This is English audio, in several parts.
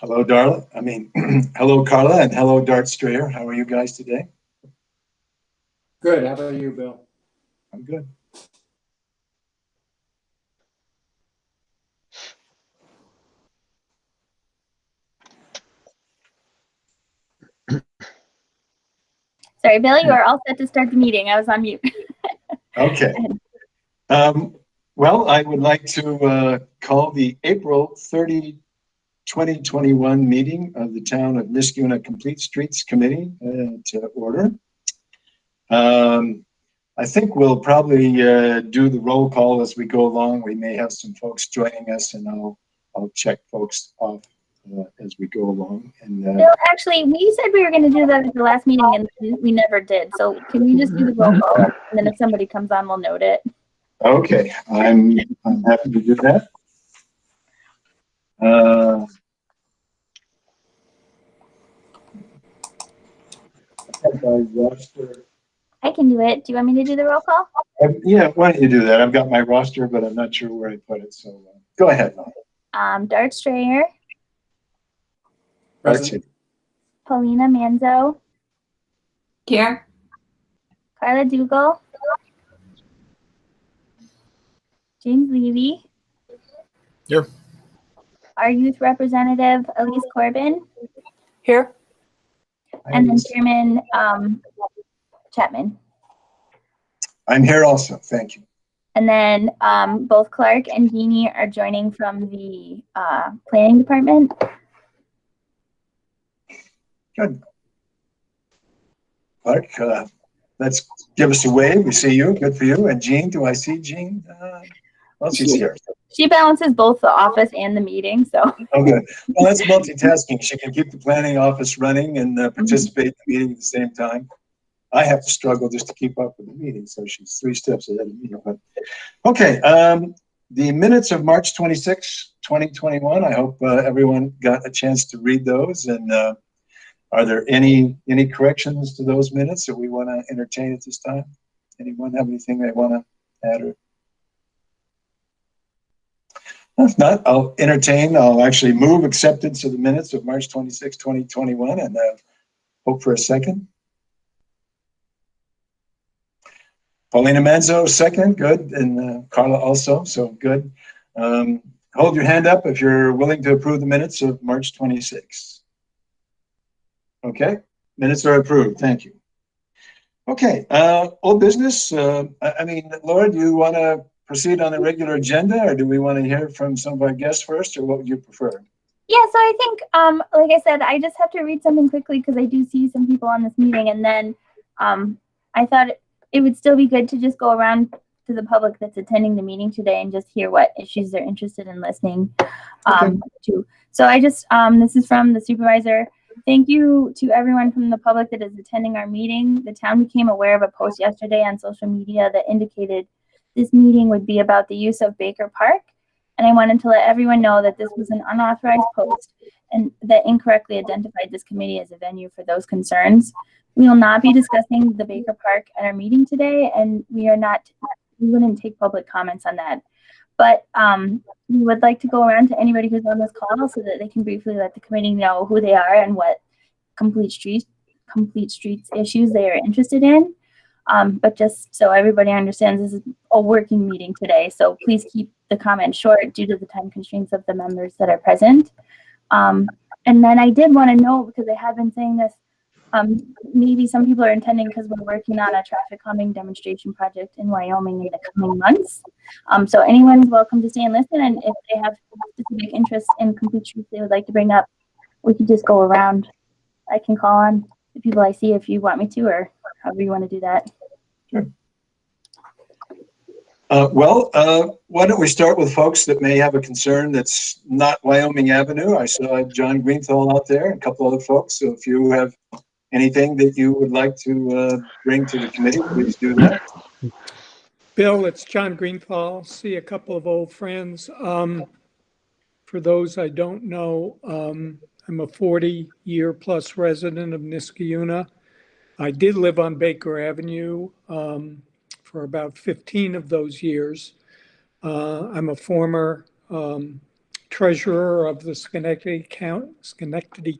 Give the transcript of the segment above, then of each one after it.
Hello, Darla. Hello, Carla, and hello, Dart Strayer. How are you guys today? Good. How about you, Bill? I'm good. Sorry, Bill, you are all set to start the meeting. I was on mute. Okay. Well, I would like to call the April 30, 2021 meeting of the Town of Niskayuna Complete Streets Committee to order. I think we'll probably do the roll call as we go along. We may have some folks joining us, and I'll check folks off as we go along. And Bill, actually, we said we were going to do that at the last meeting, and we never did. So can we just do the roll call, and then if somebody comes on, we'll note it. Okay, I'm happy to do that. I can do it. Do you want me to do the roll call? Yeah, why don't you do that? I've got my roster, but I'm not sure where I put it. So go ahead, Mom. Dart Strayer, Present. Paulina Manzo, Here. Carla Dougal, James Levy. Here. Our youth representative, Elise Corbin, Here. and then Chairman Chapman. I'm here also. Thank you. And then both Clark and Jeannie are joining from the planning department. Good. Clark, let's give us a wave. We see you. Good for you. And Jean, do I see Jean? Well, she's here. She balances both the office and the meeting, so. Oh, good. Well, that's multitasking. She can keep the planning office running and participate in the meeting at the same time. I have to struggle just to keep up with the meeting, so she's 3 steps ahead of me. But okay, the minutes of March 26, 2021. I hope everyone got a chance to read those. And are there any corrections to those minutes that we want to entertain at this time? Anyone have anything they want to add? Or if not, I'll actually move acceptance of the minutes of March 26, 2021, and hope for a second. Paulina Manzo, second, good, and Carla also, so good. Hold your hand up if you're willing to approve the minutes of March 26. Okay, minutes are approved, thank you. Okay, old business. Laura, do you want to proceed on the regular agenda, or do we want to hear from some of our guests first, or what would you prefer? Yeah, so I think, like I said, I just have to read something quickly because I do see some people on this meeting, and then I thought it would still be good to just go around to the public that's attending the meeting today and just hear what issues they're interested in listening to. So I just, this is from the supervisor. Thank you to everyone from the public that is attending our meeting. The town became aware of a post yesterday on social media that indicated this meeting would be about the use of Baker Park. And I wanted to let everyone know that this was an unauthorized post and that incorrectly identified this committee as a venue for those concerns. We will not be discussing the Baker Park at our meeting today, and we wouldn't take public comments on that. But we would like to go around to anybody who's on this call so that they can briefly let the committee know who they are and what complete streets issues they are interested in. But just so everybody understands, this is a working meeting today, so please keep the comments short due to the time constraints of the members that are present. And then I did want to know, because I have been saying this, maybe some people are attending because we're working on a traffic calming demonstration project in Wyoming in the coming months. So anyone's welcome to stay and listen, and if they have specific interests in complete streets they would like to bring up, we could just go around. I can call on the people I see if you want me to, or however you want to do that. Sure. Why don't we start with folks that may have a concern that's not Wyoming Avenue. I saw John Greenthal out there, a couple other folks. So if you have anything that you would like to bring to the committee, please do that. Bill, it's John Greenthal. See a couple of old friends. For those I don't know, I'm a 40-year plus resident of Niskayuna. I did live on Baker Avenue for about 15 of those years. I'm a former treasurer of the Schenectady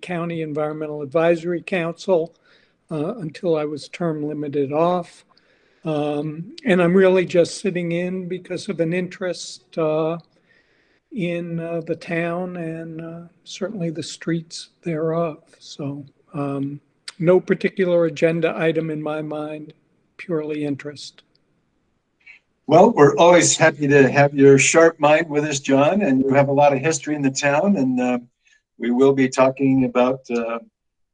County Environmental Advisory Council until I was term limited off. And I'm really just sitting in because of an interest in the town and certainly the streets thereof. So no particular agenda item in my mind, purely interest. Well, we're always happy to have your sharp mind with us, John, and you have a lot of history in the town. And we will be talking about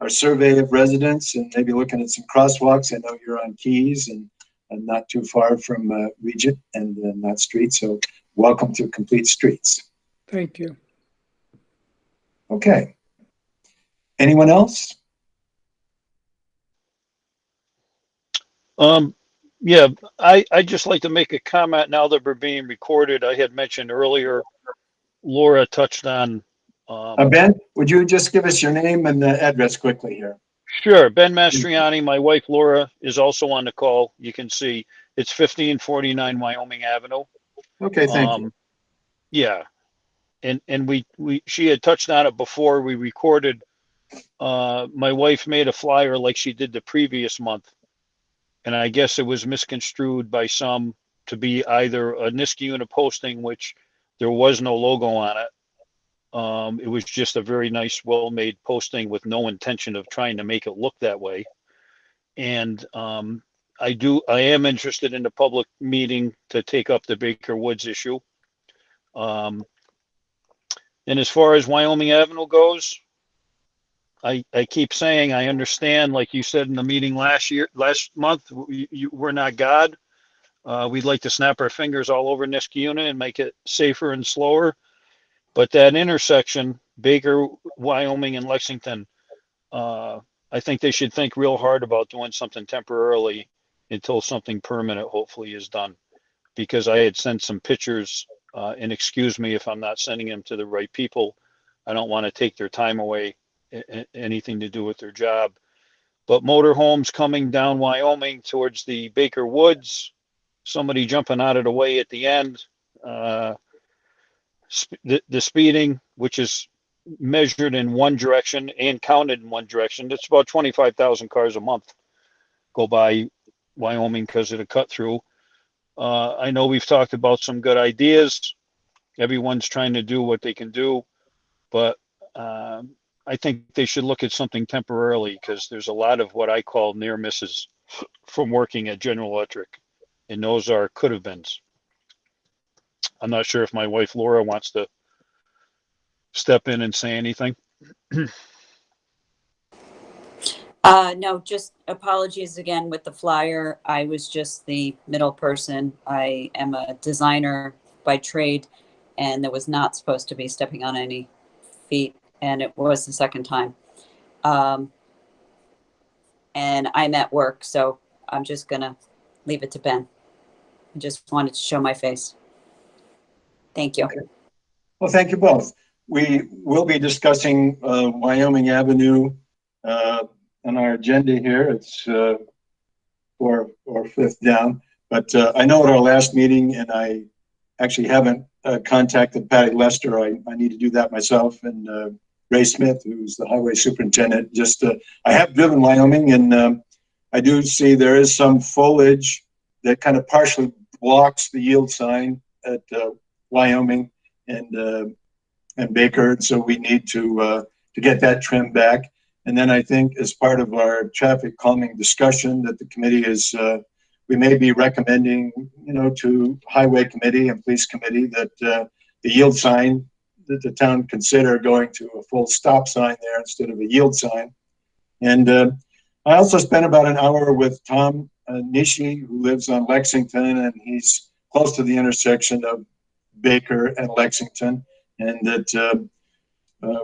our survey of residents and maybe looking at some crosswalks. I know you're on Keys and not too far from Regent and that street. So welcome to Complete Streets. Thank you. Okay. Anyone else? Yeah, I'd just like to make a comment now that we're being recorded. I had mentioned earlier, Laura touched on. Ben, would you just give us your name and the address quickly here? Sure. Ben Mastriani, my wife Laura is also on the call. You can see it's 1549 Wyoming Avenue. Okay, thank you. Yeah. And she had touched on it before we recorded. My wife made a flyer like she did the previous month. And I guess it was misconstrued by some to be either a Niskayuna posting, which there was no logo on it. It was just a very nice, well-made posting with no intention of trying to make it look that way. And I am interested in the public meeting to take up the Baker Woods issue. And as far as Wyoming Avenue goes, I keep saying, I understand, like you said in the meeting last month, we're not God. We'd like to snap our fingers all over Niskayuna and make it safer and slower. But that intersection, Baker, Wyoming, and Lexington, I think they should think real hard about doing something temporarily until something permanent hopefully is done. Because I had sent some pictures, and excuse me if I'm not sending them to the right people. I don't want to take their time away, anything to do with their job. But motorhomes coming down Wyoming towards the Baker Woods, somebody jumping out of the way at the end, the speeding, which is measured in one direction and counted in one direction. It's about 25,000 cars a month go by Wyoming because of the cut through. I know we've talked about some good ideas. Everyone's trying to do what they can do, but I think they should look at something temporarily because there's a lot of what I call near misses from working at General Electric, and those are could have beens. I'm not sure if my wife Laura wants to step in and say anything. No, just apologies again with the flyer. I was just the middle person. I am a designer by trade, and there was not supposed to be stepping on any feet, and it was the second time. And I'm at work, so I'm just gonna leave it to Ben. I just wanted to show my face. Thank you. Okay. Well, thank you both. We will be discussing Wyoming Avenue on our agenda here. It's 4 or 5th down. But I know at our last meeting, and I actually haven't contacted Patty Lester. I need to do that myself. And Ray Smith, who's the highway superintendent. I have driven Wyoming, and I do see there is some foliage that kind of partially blocks the yield sign at Wyoming and Baker. So we need to get that trimmed back. And then I think as part of our traffic calming discussion that the committee is, we may be recommending, to Highway Committee and Police Committee that the yield sign, that the town consider going to a full stop sign there instead of a yield sign. And I also spent about an hour with Tom Nishi, who lives on Lexington, and he's close to the intersection of Baker and Lexington. And that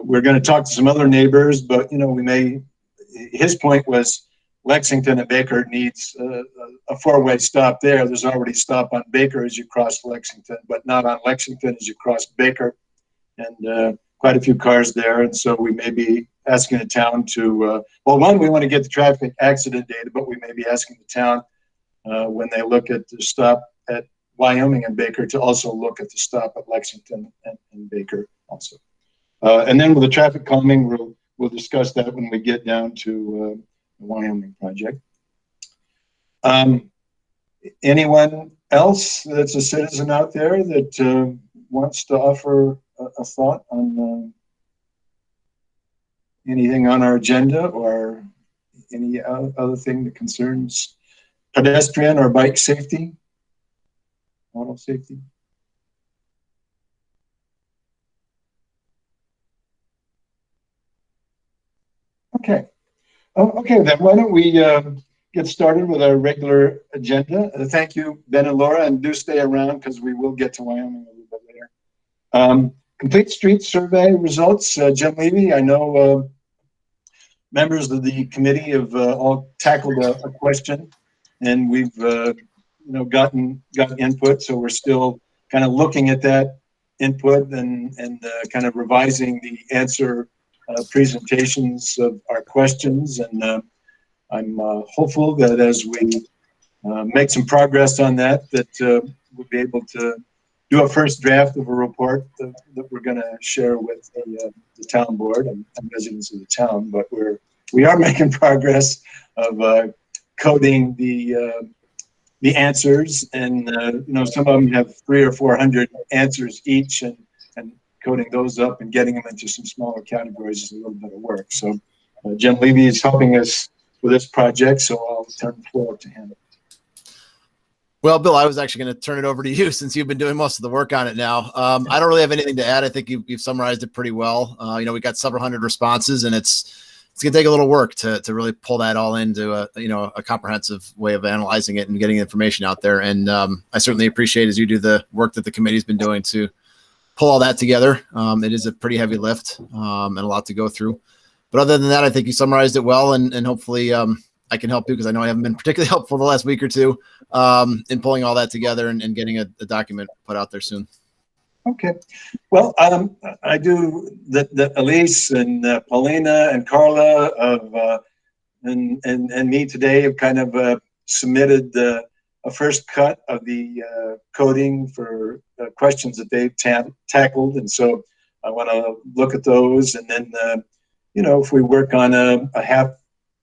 we're going to talk to some other neighbors, but his point was Lexington and Baker needs a 4-way stop there. There's already a stop on Baker as you cross Lexington, but not on Lexington as you cross Baker, and quite a few cars there. And so we may be asking the town to, one, we want to get the traffic accident data, but we may be asking the town when they look at the stop at Wyoming and Baker to also look at the stop at Lexington and Baker also. And then with the traffic calming, we'll discuss that when we get down to the Wyoming project. Anyone else that's a citizen out there that wants to offer a thought on anything on our agenda or any other thing that concerns pedestrian or bike safety, auto safety? Okay. Okay, then why don't we get started with our regular agenda. Thank you, Ben and Laura, and do stay around because we will get to Wyoming a little bit later. Complete street survey results. Jim Levy, I know members of the committee have all tackled a question, and we've gotten input. So we're still kind of looking at that input and kind of revising the answer presentations of our questions. And I'm hopeful that as we make some progress on that, we'll be able to do a first draft of a report that we're going to share with the town board and residents of the town. But we are making progress of coding the answers, and some of them have 300 or 400 answers each, and coding those up and getting them into some smaller categories is a little bit of work. So Jim Levy is helping us with this project, so I'll turn the floor to him. Well, Bill, I was actually going to turn it over to you since you've been doing most of the work on it now. I don't really have anything to add. I think you've summarized it pretty well. We got several hundred responses, and it's going to take a little work to really pull that all into a comprehensive way of analyzing it and getting information out there. And I certainly appreciate as you do the work that the committee's been doing to pull all that together. It is a pretty heavy lift and a lot to go through. But other than that, I think you summarized it well, and hopefully I can help you because I know I haven't been particularly helpful the last week or two in pulling all that together and getting a document put out there soon. Okay. Well, I do that Elise and Paulina and Carla and me today have kind of submitted a first cut of the coding for questions that they've tackled. And so I want to look at those, and then, if we work on a half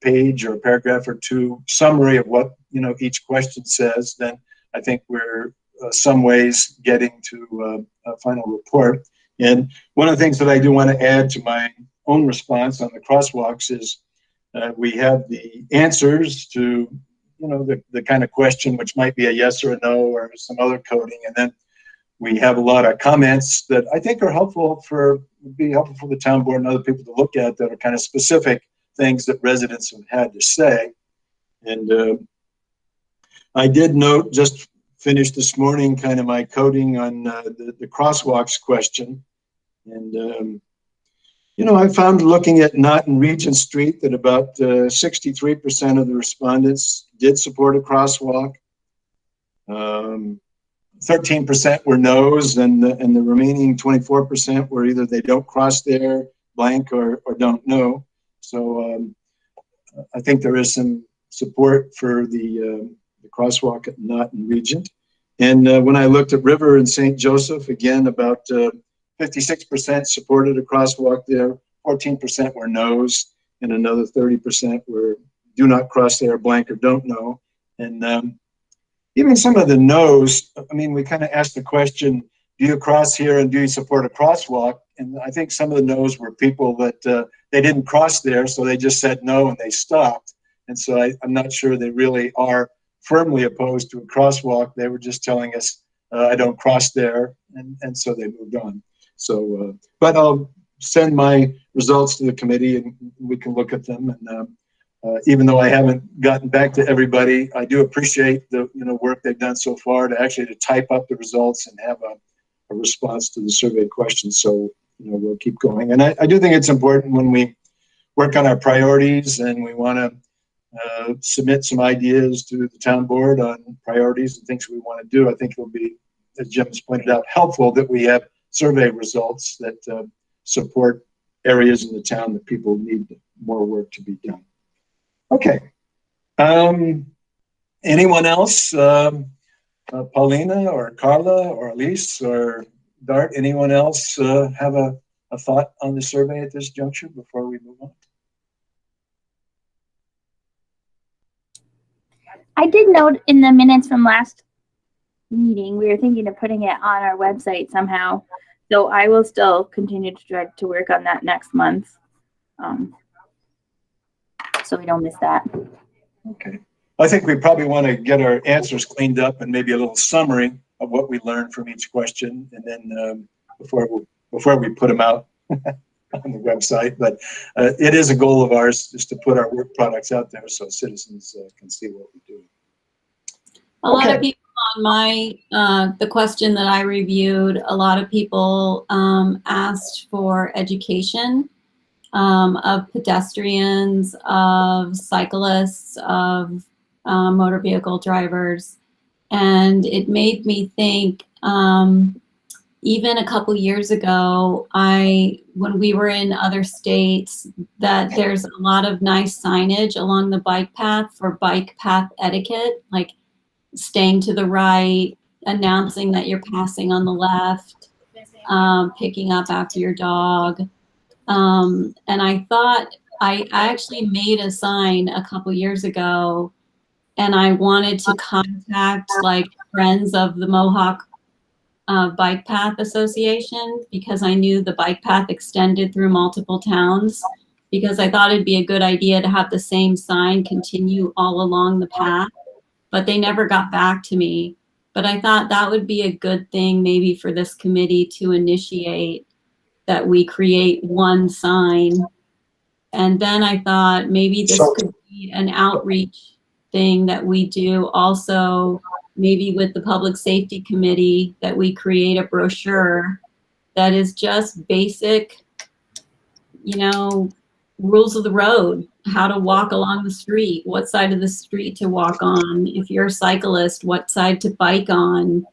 page or a paragraph or two summary of what, each question says, then I think we're some ways getting to a final report. And one of the things that I do want to add to my own response on the crosswalks is we have the answers to, the kind of question which might be a yes or a no or some other coding. And then we have a lot of comments that I think are would be helpful for the town board and other people to look at that are kind of specific things that residents have had to say. And I did note, just finished this morning, kind of my coding on the crosswalks question. And, I found looking at Knott and Regent Street that about 63% of the respondents did support a crosswalk. 13% were no's, and the remaining 24% were either they don't cross there, blank, or don't know. So I think there is some support for the crosswalk at Knott and Regent. And when I looked at River and St. Joseph, again, about 56% supported a crosswalk there, 14% were no's, and another 30% were do not cross there, blank, or don't know. And even some of the no's, we kind of asked the question, do you cross here and do you support a crosswalk? And I think some of the no's were people that they didn't cross there, so they just said no and they stopped. And so I'm not sure they really are firmly opposed to a crosswalk. They were just telling us, I don't cross there, and so they moved on. So, but I'll send my results to the committee and we can look at them. And even though I haven't gotten back to everybody, I do appreciate the work they've done so far to type up the results and have a response to the survey questions. So we'll keep going. And I do think it's important when we work on our priorities and we want to submit some ideas to the town board on priorities and things we want to do. I think it'll be, as Jim has pointed out, helpful that we have survey results that support areas in the town that people need more work to be done. Okay. Anyone else? Paulina or Carla or Elise or Dart, anyone else have a thought on the survey at this juncture before we move on? I did note in the minutes from last meeting, we were thinking of putting it on our website somehow. So I will still continue to try to work on that next month. So we don't miss that. Okay. I think we probably want to get our answers cleaned up and maybe a little summary of what we learned from each question, and then before we put them out on the website. But it is a goal of ours just to put our work products out there so citizens can see what we do. A lot Okay. of people on my, the question that I reviewed, a lot of people asked for education of pedestrians, of cyclists, of motor vehicle drivers. And it made me think, even a couple years ago, when we were in other states, that there's a lot of nice signage along the bike path for bike path etiquette, like staying to the right, announcing that you're passing on the left, picking up after your dog. And I thought, I actually made a sign a couple years ago, and I wanted to contact like friends of the Mohawk Bike Path Association, because I knew the bike path extended through multiple towns, because I thought it'd be a good idea to have the same sign continue all along the path, but they never got back to me. But I thought that would be a good thing maybe for this committee to initiate, that we create one sign. And then I thought maybe this could be an outreach thing that we do also, maybe with the Public Safety Committee, that we create a brochure that is just basic, rules of the road, how to walk along the street, what side of the street to walk on. If you're a cyclist, what side to bike on.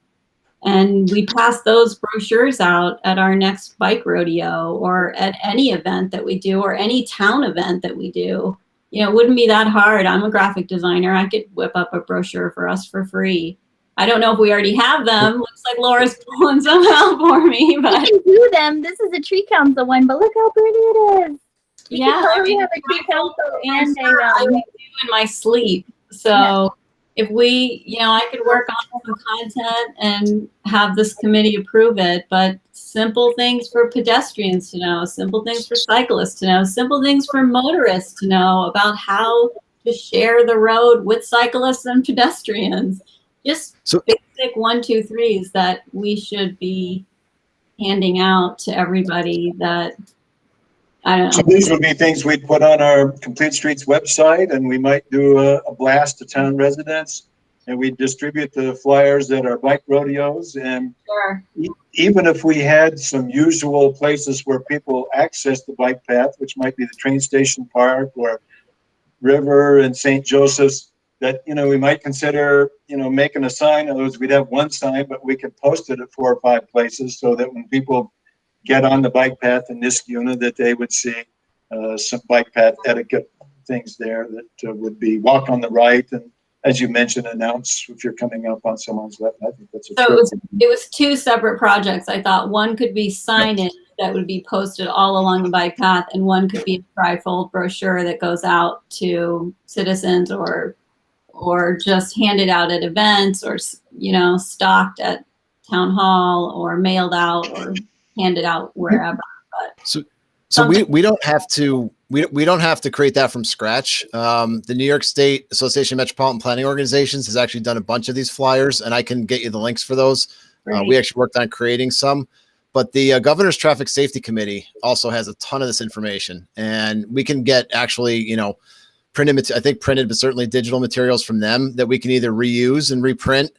And we pass those brochures out at our next bike rodeo, or at any event that we do, or any town event that we do. It wouldn't be that hard. I'm a graphic designer. I could whip up a brochure for us for free. I don't know if we already have them. Looks like Laura's pulling some out for me, We but can do them. This is a tree council one, but look how pretty it is. We yeah, can totally have a tree council and I a, do in my sleep. So if we, I could work on some content and have this committee approve it, but simple things for pedestrians to know, simple things for cyclists to know, simple things for motorists to know about how to share the road with cyclists and pedestrians. Just basic 1, 2, 3s that we should be handing out to everybody that, I don't know. So these would be things we'd put on our Complete Streets website, and we might do a blast to town residents, and we distribute the flyers at our bike rodeos. And Sure. Even if we had some usual places where people access the bike path, which might be the train station park or River and St. Joseph's, that, we might consider, making a sign. In other words, we'd have one sign, but we could post it at 4 or 5 places so that when people get on the bike path in Niskayuna, that they would see some bike path etiquette things there that would be walk on the right, and as you mentioned, announce if you're coming up on someone's left. I think that's So it was 2 separate projects. I thought one could be signage that would be posted all along the bike path, and one could be a trifold brochure that goes out to citizens, or just handed out at events, or stocked at town hall, or mailed out, or handed out wherever. But so we don't have to we don't have to create that from scratch. The New York State Association of Metropolitan Planning Organizations has actually done a bunch of these flyers, and I can get you the links for those. We actually worked on creating some, but the Governor's Traffic Safety Committee also has a ton of this information, and we can get actually, printed, I think printed, but certainly digital materials from them that we can either reuse and reprint,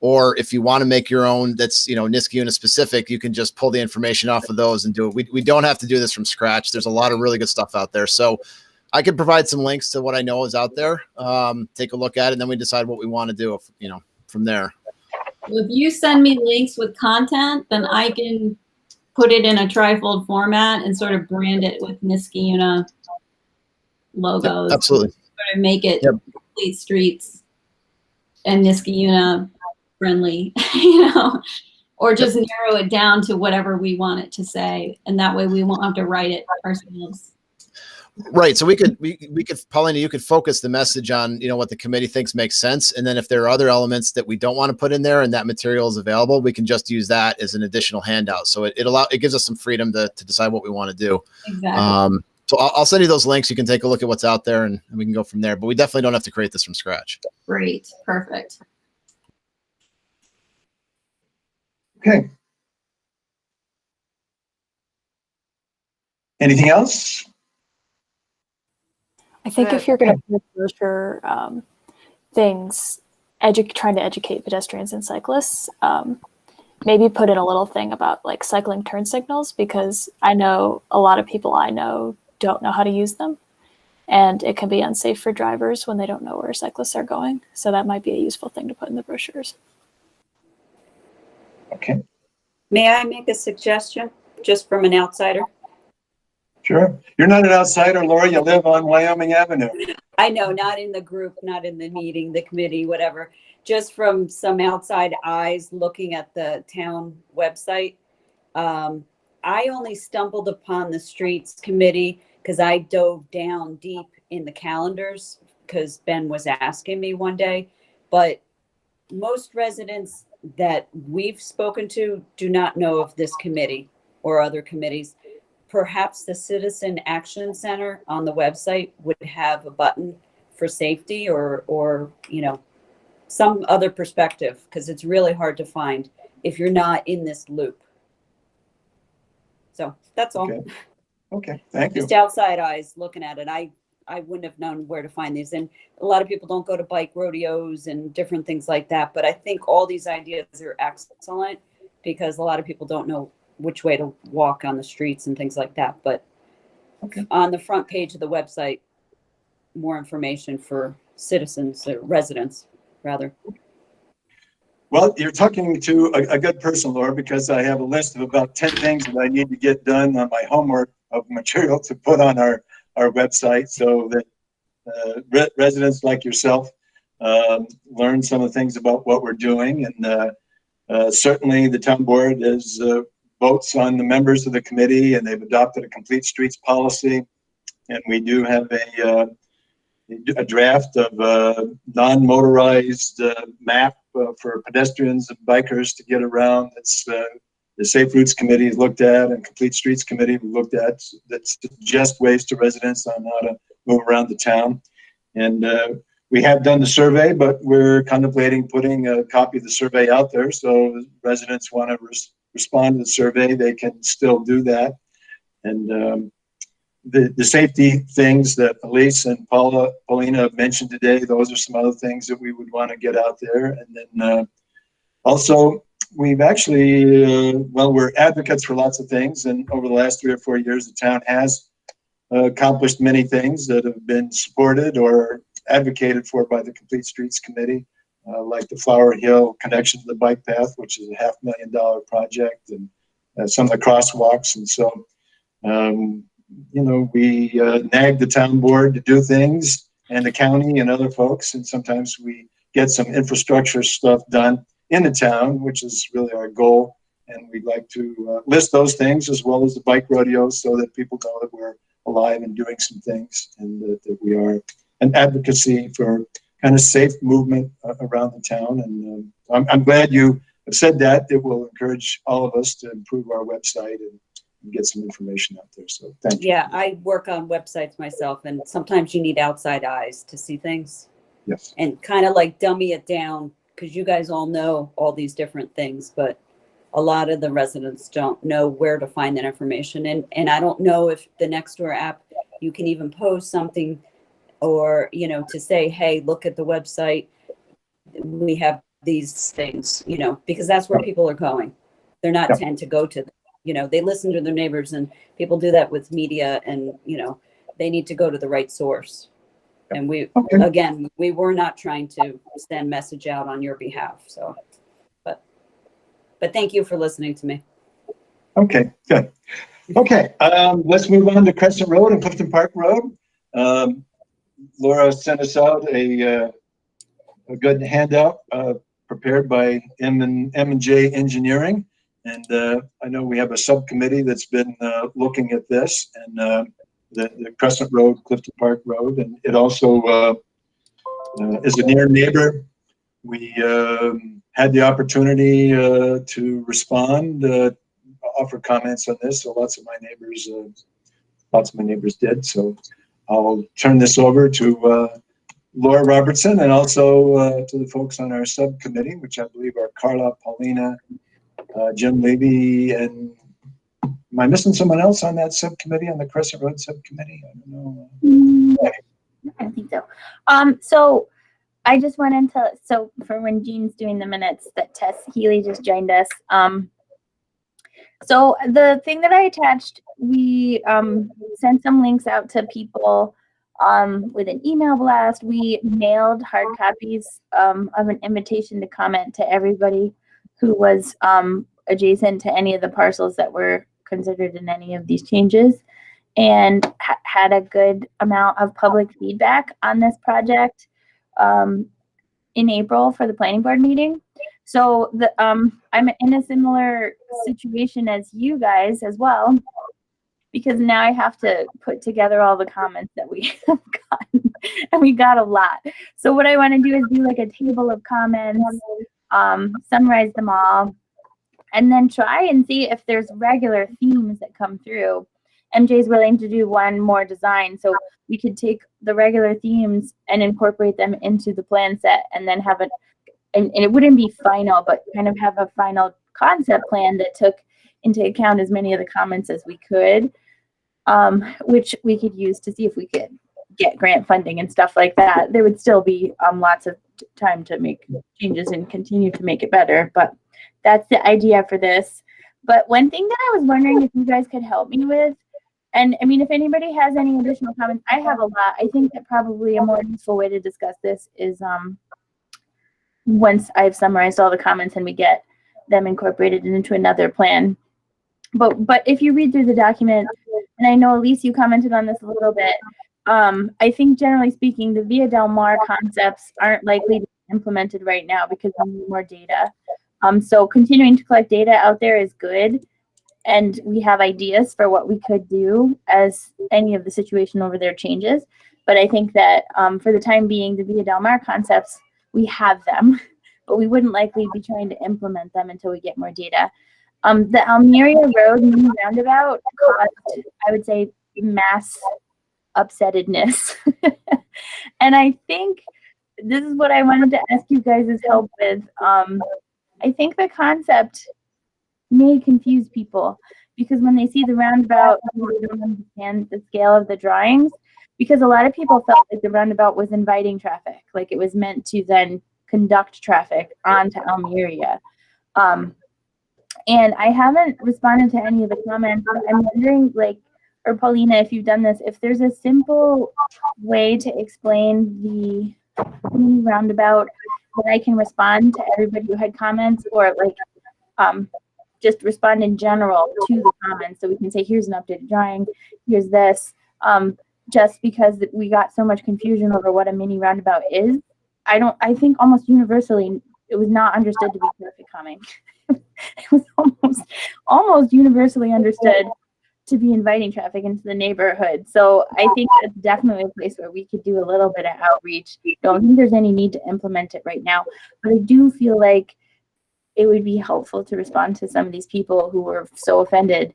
or if you want to make your own that's, Niskayuna specific, you can just pull the information off of those and do it. We don't have to do this from scratch. There's a lot of really good stuff out there. So I can provide some links to what I know is out there. Take a look at it, and then we decide what we want to do, from there. if you send me links with content, then I can put it in a trifold format and sort of brand it with Niskayuna logos. Yep, absolutely. Sort of make it Complete Streets and Niskayuna friendly, or just narrow it down to whatever we want it to say. And that way we won't have to write it ourselves. Right. So we could, Paulina, you could focus the message on, what the committee thinks makes sense. And then if there are other elements that we don't want to put in there and that material is available, we can just use that as an additional handout. So it gives us some freedom to decide what we want to do. Exactly. So I'll send you those links. You can take a look at what's out there and we can go from there, but we definitely don't have to create this from scratch. Great. Perfect. Okay. Anything else? I think if you're going to put brochure things, trying to educate pedestrians and cyclists, maybe put in a little thing about like cycling turn signals, because I know a lot of people I know don't know how to use them, and it can be unsafe for drivers when they don't know where cyclists are going. So that might be a useful thing to put in the brochures. Okay, May I make a suggestion, just from an outsider? sure. You're not an outsider, Laura. You live on Wyoming Avenue. I know, not in the group, not in the meeting, the committee, whatever. Just from some outside eyes looking at the town website. I only stumbled upon the streets committee because I dove down deep in the calendars because Ben was asking me one day. But most residents that we've spoken to do not know of this committee or other committees. Perhaps the Citizen Action Center on the website would have a button for safety or some other perspective, because it's really hard to find if you're not in this loop. So that's all. Okay, thank you. Just outside eyes looking at it. I wouldn't have known where to find these. And a lot of people don't go to bike rodeos and different things like that. But I think all these ideas are excellent because a lot of people don't know which way to walk on the streets and things like that. But on the front page of the website, more information for citizens, residents, rather. Well, you're talking to a good person, Laura, because I have a list of about 10 things that I need to get done on my homework of material to put on our website so that residents like yourself learn some of the things about what we're doing. And certainly the town board is votes on the members of the committee, and they've adopted a complete streets policy. And we do have a draft of a non-motorized map for pedestrians and bikers to get around. That's the Safe Routes Committee looked at, and Complete Streets Committee looked at, that suggest ways to residents on how to move around the town. And we have done the survey, but we're contemplating putting a copy of the survey out there. So if residents want to respond to the survey, they can still do that. And the safety things that Elise and Paulina have mentioned today, those are some other things that we would want to get out there. And then also, we've actually, we're advocates for lots of things. And over the last 3 or 4 years, the town has accomplished many things that have been supported or advocated for by the Complete Streets Committee, like the Flower Hill connection to the bike path, which is a $500,000 project, and some of the crosswalks. And so, we nag the town board to do things, and the county and other folks, and sometimes we get some infrastructure stuff done in the town, which is really our goal. And we'd like to list those things as well as the bike rodeos so that people know that we're alive and doing some things, and that we are an advocacy for kind of safe movement around the town. And I'm glad you have said that. It will encourage all of us to improve our website and get some information out there. So thank you. Yeah, I work on websites myself, and sometimes you need outside eyes to see things. Yes. And kind of like dummy it down, because you guys all know all these different things, but a lot of the residents don't know where to find that information. And I don't know if the Nextdoor app, you can even post something or, to say, hey, look at the website. We have these things, because that's where people are going. They're not tend to go to them. They listen to their neighbors, and people do that with media, and, they need to go to the right source. And again, we were not trying to send message out on your behalf. So, but thank you for listening to me. Okay, good. Okay, let's move on to Crescent Road and Clifton Park Road. Laura sent us out a good handout prepared by M&J Engineering. And I know we have a subcommittee that's been looking at this, and the Crescent Road, Clifton Park Road, and it also is a near neighbor. We had the opportunity to respond, offer comments on this. So lots of my neighbors did. So I'll turn this over to Laura Robertson, and also to the folks on our subcommittee, which I believe are Carla, Paulina, Jim Levy, and am I missing someone else on that subcommittee, on the Crescent Road subcommittee? I don't know. I don't think so. So I just went into, so for when Jean's doing the minutes, that Tess Healy just joined us. So the thing that I attached, we sent some links out to people with an email blast. We mailed hard copies of an invitation to comment to everybody who was adjacent to any of the parcels that were considered in any of these changes, and had a good amount of public feedback on this project in April for the planning board meeting. So I'm in a similar situation as you guys as well, because now I have to put together all the comments that we have gotten, and we got a lot. So what I want to do is do like a table of comments, summarize them all, and then try and see if there's regular themes that come through. MJ's willing to do one more design, so we could take the regular themes and incorporate them into the plan set, and then have and it wouldn't be final, but kind of have a final concept plan that took into account as many of the comments as we could, which we could use to see if we could get grant funding and stuff like that. There would still be lots of time to make changes and continue to make it better, but that's the idea for this. But one thing that I was wondering if you guys could help me with, and I mean, if anybody has any additional comments, I have a lot. I think that probably a more useful way to discuss this is once I've summarized all the comments and we get them incorporated into another plan. But if you read through the document, and I know Elise, you commented on this a little bit, I think generally speaking, the Via Del Mar concepts aren't likely to be implemented right now because we need more data. So continuing to collect data out there is good, and we have ideas for what we could do as any of the situation over there changes. But I think that for the time being, the Via Del Mar concepts, we have them, but we wouldn't likely be trying to implement them until we get more data. The Almeria Road mini roundabout caused, I would say, mass upsettedness. And I think this is what I wanted to ask you guys' help with. I think the concept may confuse people, because when they see the roundabout, they don't understand the scale of the drawings, because a lot of people felt like the roundabout was inviting traffic, like it was meant to then conduct traffic onto Almeria. And I haven't responded to any of the comments, but I'm wondering, like, or Paulina, if you've done this, if there's a simple way to explain the mini roundabout that I can respond to everybody who had comments, or like just respond in general to the comments, so we can say, here's an updated drawing, here's this, just because we got so much confusion over what a mini roundabout is. I think almost universally it was not understood to be traffic calming. It was almost universally understood to be inviting traffic into the neighborhood. So I think that's definitely a place where we could do a little bit of outreach. Don't think there's any need to implement it right now, but I do feel like it would be helpful to respond to some of these people who were so offended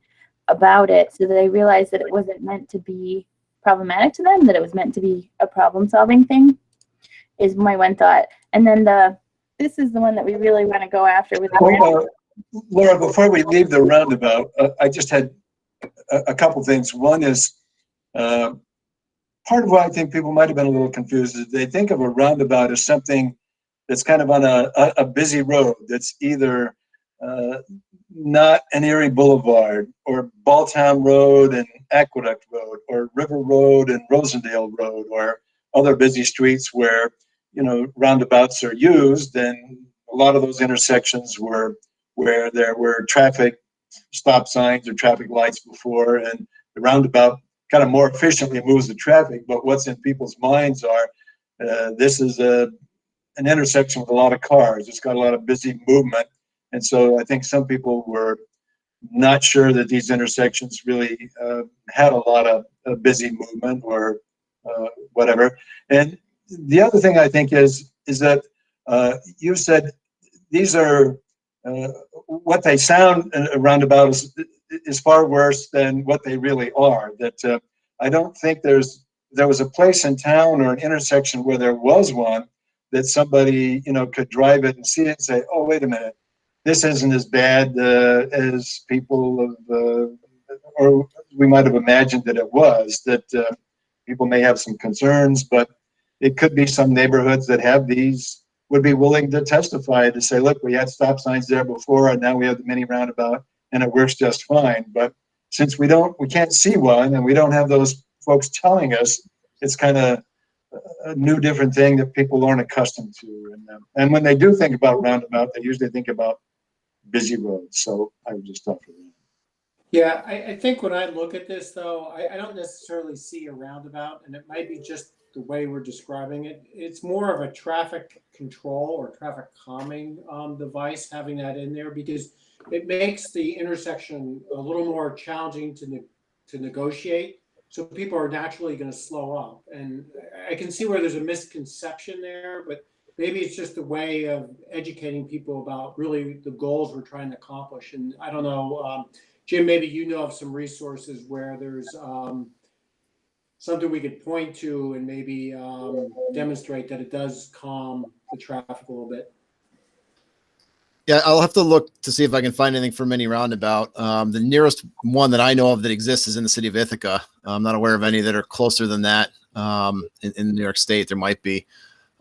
about it, so that they realized that it wasn't meant to be problematic to them, that it was meant to be a problem-solving thing, is my one thought. And then this is the one that we really want to go after with the Laura, before we leave the roundabout, I just had a couple things. One is part of why I think people might have been a little confused is they think of a roundabout as something that's kind of on a busy road that's either not an Erie Boulevard, or Balltown Road and Aqueduct Road, or River Road and Rosendale Road, or other busy streets where, you know, roundabouts are used, and a lot of those intersections were where there were traffic stop signs or traffic lights before, and the roundabout kind of more efficiently moves the traffic. But what's in people's minds are, this is a an intersection with a lot of cars. It's got a lot of busy movement. And so I think some people were not sure that these intersections really had a lot of busy movement or whatever. And the other thing I think is that you said these are what they sound roundabout is far worse than what they really are. That I don't think there was a place in town or an intersection where there was one that somebody could drive it and see it and say, oh, wait a minute, this isn't as bad as people have, or we might have imagined that it was. That people may have some concerns, but it could be some neighborhoods that have these would be willing to testify to say, look, we had stop signs there before, and now we have the mini roundabout, and it works just fine. But since we can't see one, and we don't have those folks telling us, it's kind of a new, different thing that people aren't accustomed to. And when they do think about roundabout, they usually think about busy roads. So I would just talk for that. Yeah, I think when I look at this, though, I don't necessarily see a roundabout, and it might be just the way we're describing it. It's more of a traffic control or traffic calming device, having that in there, because it makes the intersection a little more challenging to negotiate. So people are naturally going to slow up. And I can see where there's a misconception there, but maybe it's just a way of educating people about really the goals we're trying to accomplish. And I don't know, Jim, maybe you know of some resources where there's something we could point to and maybe demonstrate that it does calm the traffic a little bit. Yeah, I'll have to look to see if I can find anything for mini roundabout. The nearest one that I know of that exists is in the city of Ithaca. I'm not aware of any that are closer than that in New York State. There might be.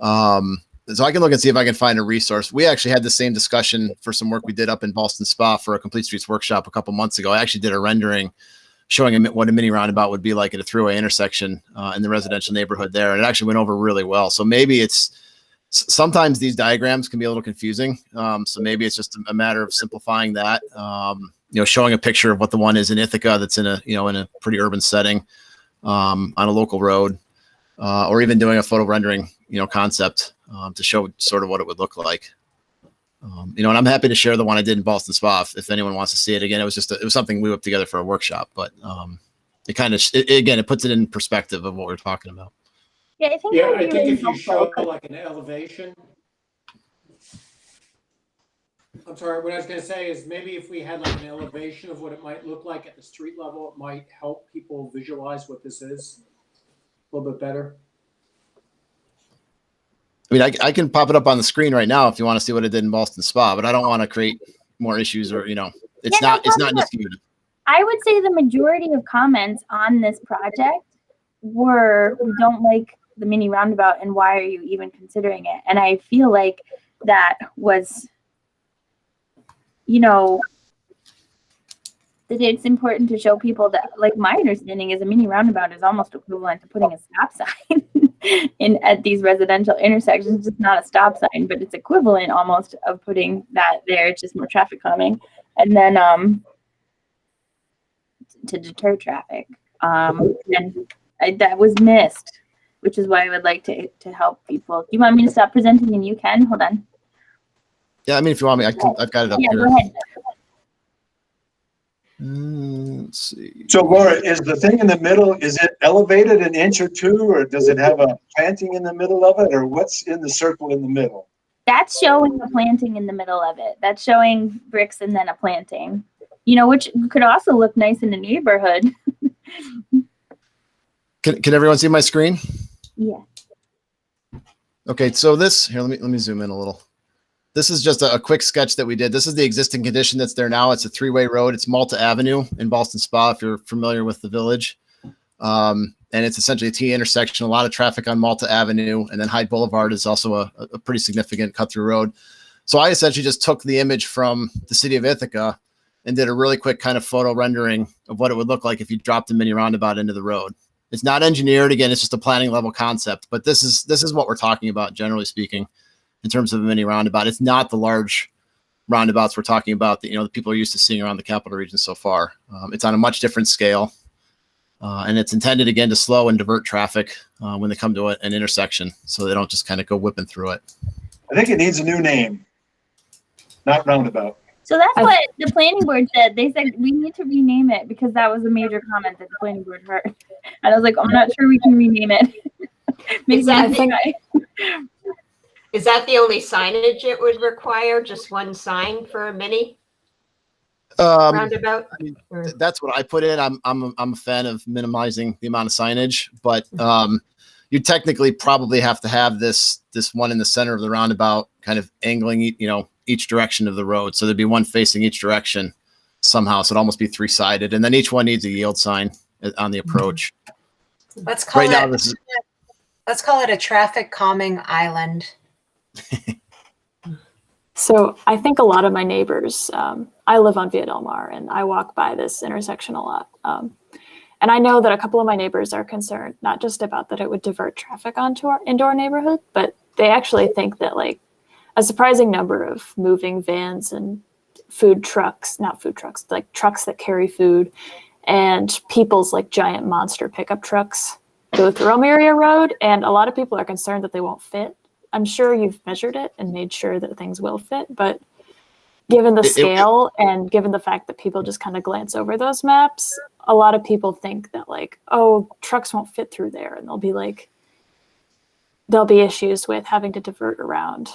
So I can look and see if I can find a resource. We actually had the same discussion for some work we did up in Ballston Spa for a Complete Streets workshop a couple months ago. I actually did a rendering showing what a mini roundabout would be like at a throughway intersection in the residential neighborhood there. And it actually went over really well. So maybe sometimes these diagrams can be a little confusing. So maybe it's just a matter of simplifying that, showing a picture of what the one is in Ithaca that's in a pretty urban setting on a local road, or even doing a photo rendering, concept to show sort of what it would look like. And I'm happy to share the one I did in Ballston Spa if anyone wants to see it. Again, it was something we whipped together for a workshop, but it kind of, it puts it in perspective of what we're talking about. Yeah, I think Yeah, that'd I be think really if you helpful. show like an elevation. I'm sorry, what I was going to say is maybe if we had like an elevation of what it might look like at the street level, it might help people visualize what this is a little bit better. I mean, I can pop it up on the screen right now if you want to see what it did in Ballston Spa, but I don't want to create more issues or, it's not disputed. I would say the majority of comments on this project were, we don't like the mini roundabout and why are you even considering it? And I feel like that was, that it's important to show people that, like, my understanding is a mini roundabout is almost equivalent to putting a stop sign at these residential intersections. It's not a stop sign, but it's equivalent almost of putting that there. It's just more traffic calming. And then to deter traffic. That was missed, which is why I would like to help people. Do you want me to stop presenting and you can? Hold on. Yeah, I mean, if you want me, I've got it up Yeah, here. go ahead. Let's see. So Laura, is the thing in the middle, is it elevated an inch or two, or does it have a planting in the middle of it, or what's in the circle in the middle? That's showing the planting in the middle of it. That's showing bricks and then a planting, which could also look nice in a neighborhood. Can everyone see my screen? Yeah. Okay, so let me zoom in a little. This is just a quick sketch that we did. This is the existing condition that's there now. It's a three-way road. It's Malta Avenue in Ballston Spa, if you're familiar with the village. And it's essentially a T intersection, a lot of traffic on Malta Avenue. And then Hyde Boulevard is also a pretty significant cut-through road. So I essentially just took the image from the city of Ithaca and did a really quick kind of photo rendering of what it would look like if you dropped a mini roundabout into the road. It's not engineered. Again, it's just a planning level concept. But this is what we're talking about, generally speaking, in terms of a mini roundabout. It's not the large roundabouts we're talking about that, the people are used to seeing around the capital region so far. It's on a much different scale. And it's intended, again, to slow and divert traffic when they come to an intersection so they don't just kind of go whipping through it. I think it needs a new name, not roundabout. So that's what the planning board said. They said we need to rename it because that was a major comment that the planning board heard. And I was like, I'm not sure we can rename it. Maybe Exactly. try. Is that the only signage it would require? Just one sign for a mini roundabout? I mean, Or- that's what I put in. I'm a fan of minimizing the amount of signage, but you technically probably have to have this one in the center of the roundabout, kind of angling, each direction of the road. So there'd be one facing each direction somehow. So it'd almost be 3-sided, and then each one needs a yield sign on the approach. Let's call Right now, it. this is Let's call it a traffic calming island. So I think a lot of my neighbors, I live on Via Del Mar and I walk by this intersection a lot. And I know that a couple of my neighbors are concerned, not just about that it would divert traffic onto our indoor neighborhood, but they actually think that like a surprising number of moving vans and like trucks that carry food and people's like giant monster pickup trucks go through Almeria Road. And a lot of people are concerned that they won't fit. I'm sure you've measured it and made sure that things will fit, but given the scale and given the fact that people just kind of glance over those maps, a lot of people think that like, oh, trucks won't fit through there. And there'll be issues with having to divert around,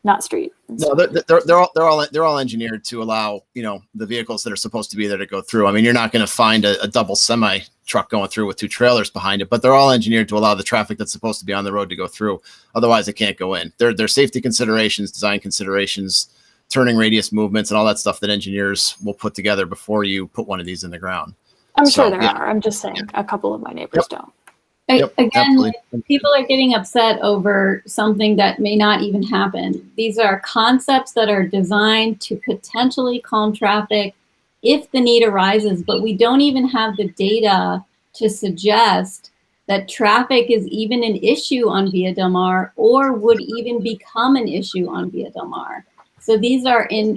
not street. No, they're all engineered to allow, the vehicles that are supposed to be there to go through. I mean, you're not going to find a double semi truck going through with 2 trailers behind it, but they're all engineered to allow the traffic that's supposed to be on the road to go through. Otherwise it can't go in. They're safety considerations, design considerations, turning radius movements, and all that stuff that engineers will put together before you put one of these in the ground. I'm So, sure there yeah. are. I'm just saying a couple of my neighbors don't. Yep, Again, absolutely. people are getting upset over something that may not even happen. These are concepts that are designed to potentially calm traffic if the need arises, but we don't even have the data to suggest that traffic is even an issue on Via Del Mar or would even become an issue on Via Del Mar. So these are in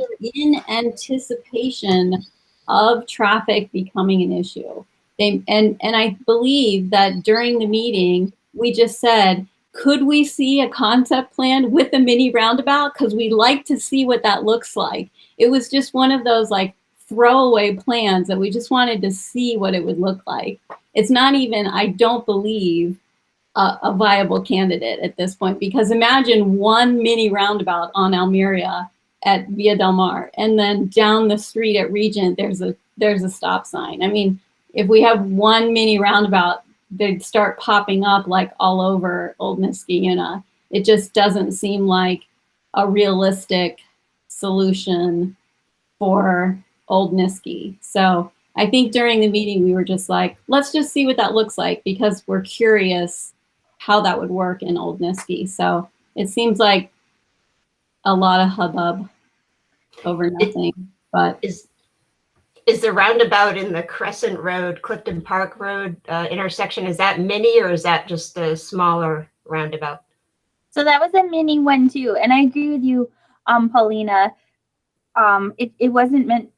anticipation of traffic becoming an issue. And I believe that during the meeting, we just said, could we see a concept plan with a mini roundabout? Because we'd like to see what that looks like. It was just one of those like throwaway plans that we just wanted to see what it would look like. It's not even, I don't believe, a viable candidate at this point, because imagine one mini roundabout on Almeria at Via Del Mar, and then down the street at Regent, there's a stop sign. I mean, if we have one mini roundabout, they'd start popping up like all over Old Niskayuna. It just doesn't seem like a realistic solution for Old Niski. So I think during the meeting, we were just like, let's just see what that looks like, because we're curious how that would work in Old Niski. So it seems like a lot of hubbub over nothing, but Is the roundabout in the Crescent Road, Clifton Park Road intersection, is that mini or is that just a smaller roundabout? So that was a mini one too. And I agree with you, Paulina. It wasn't meant,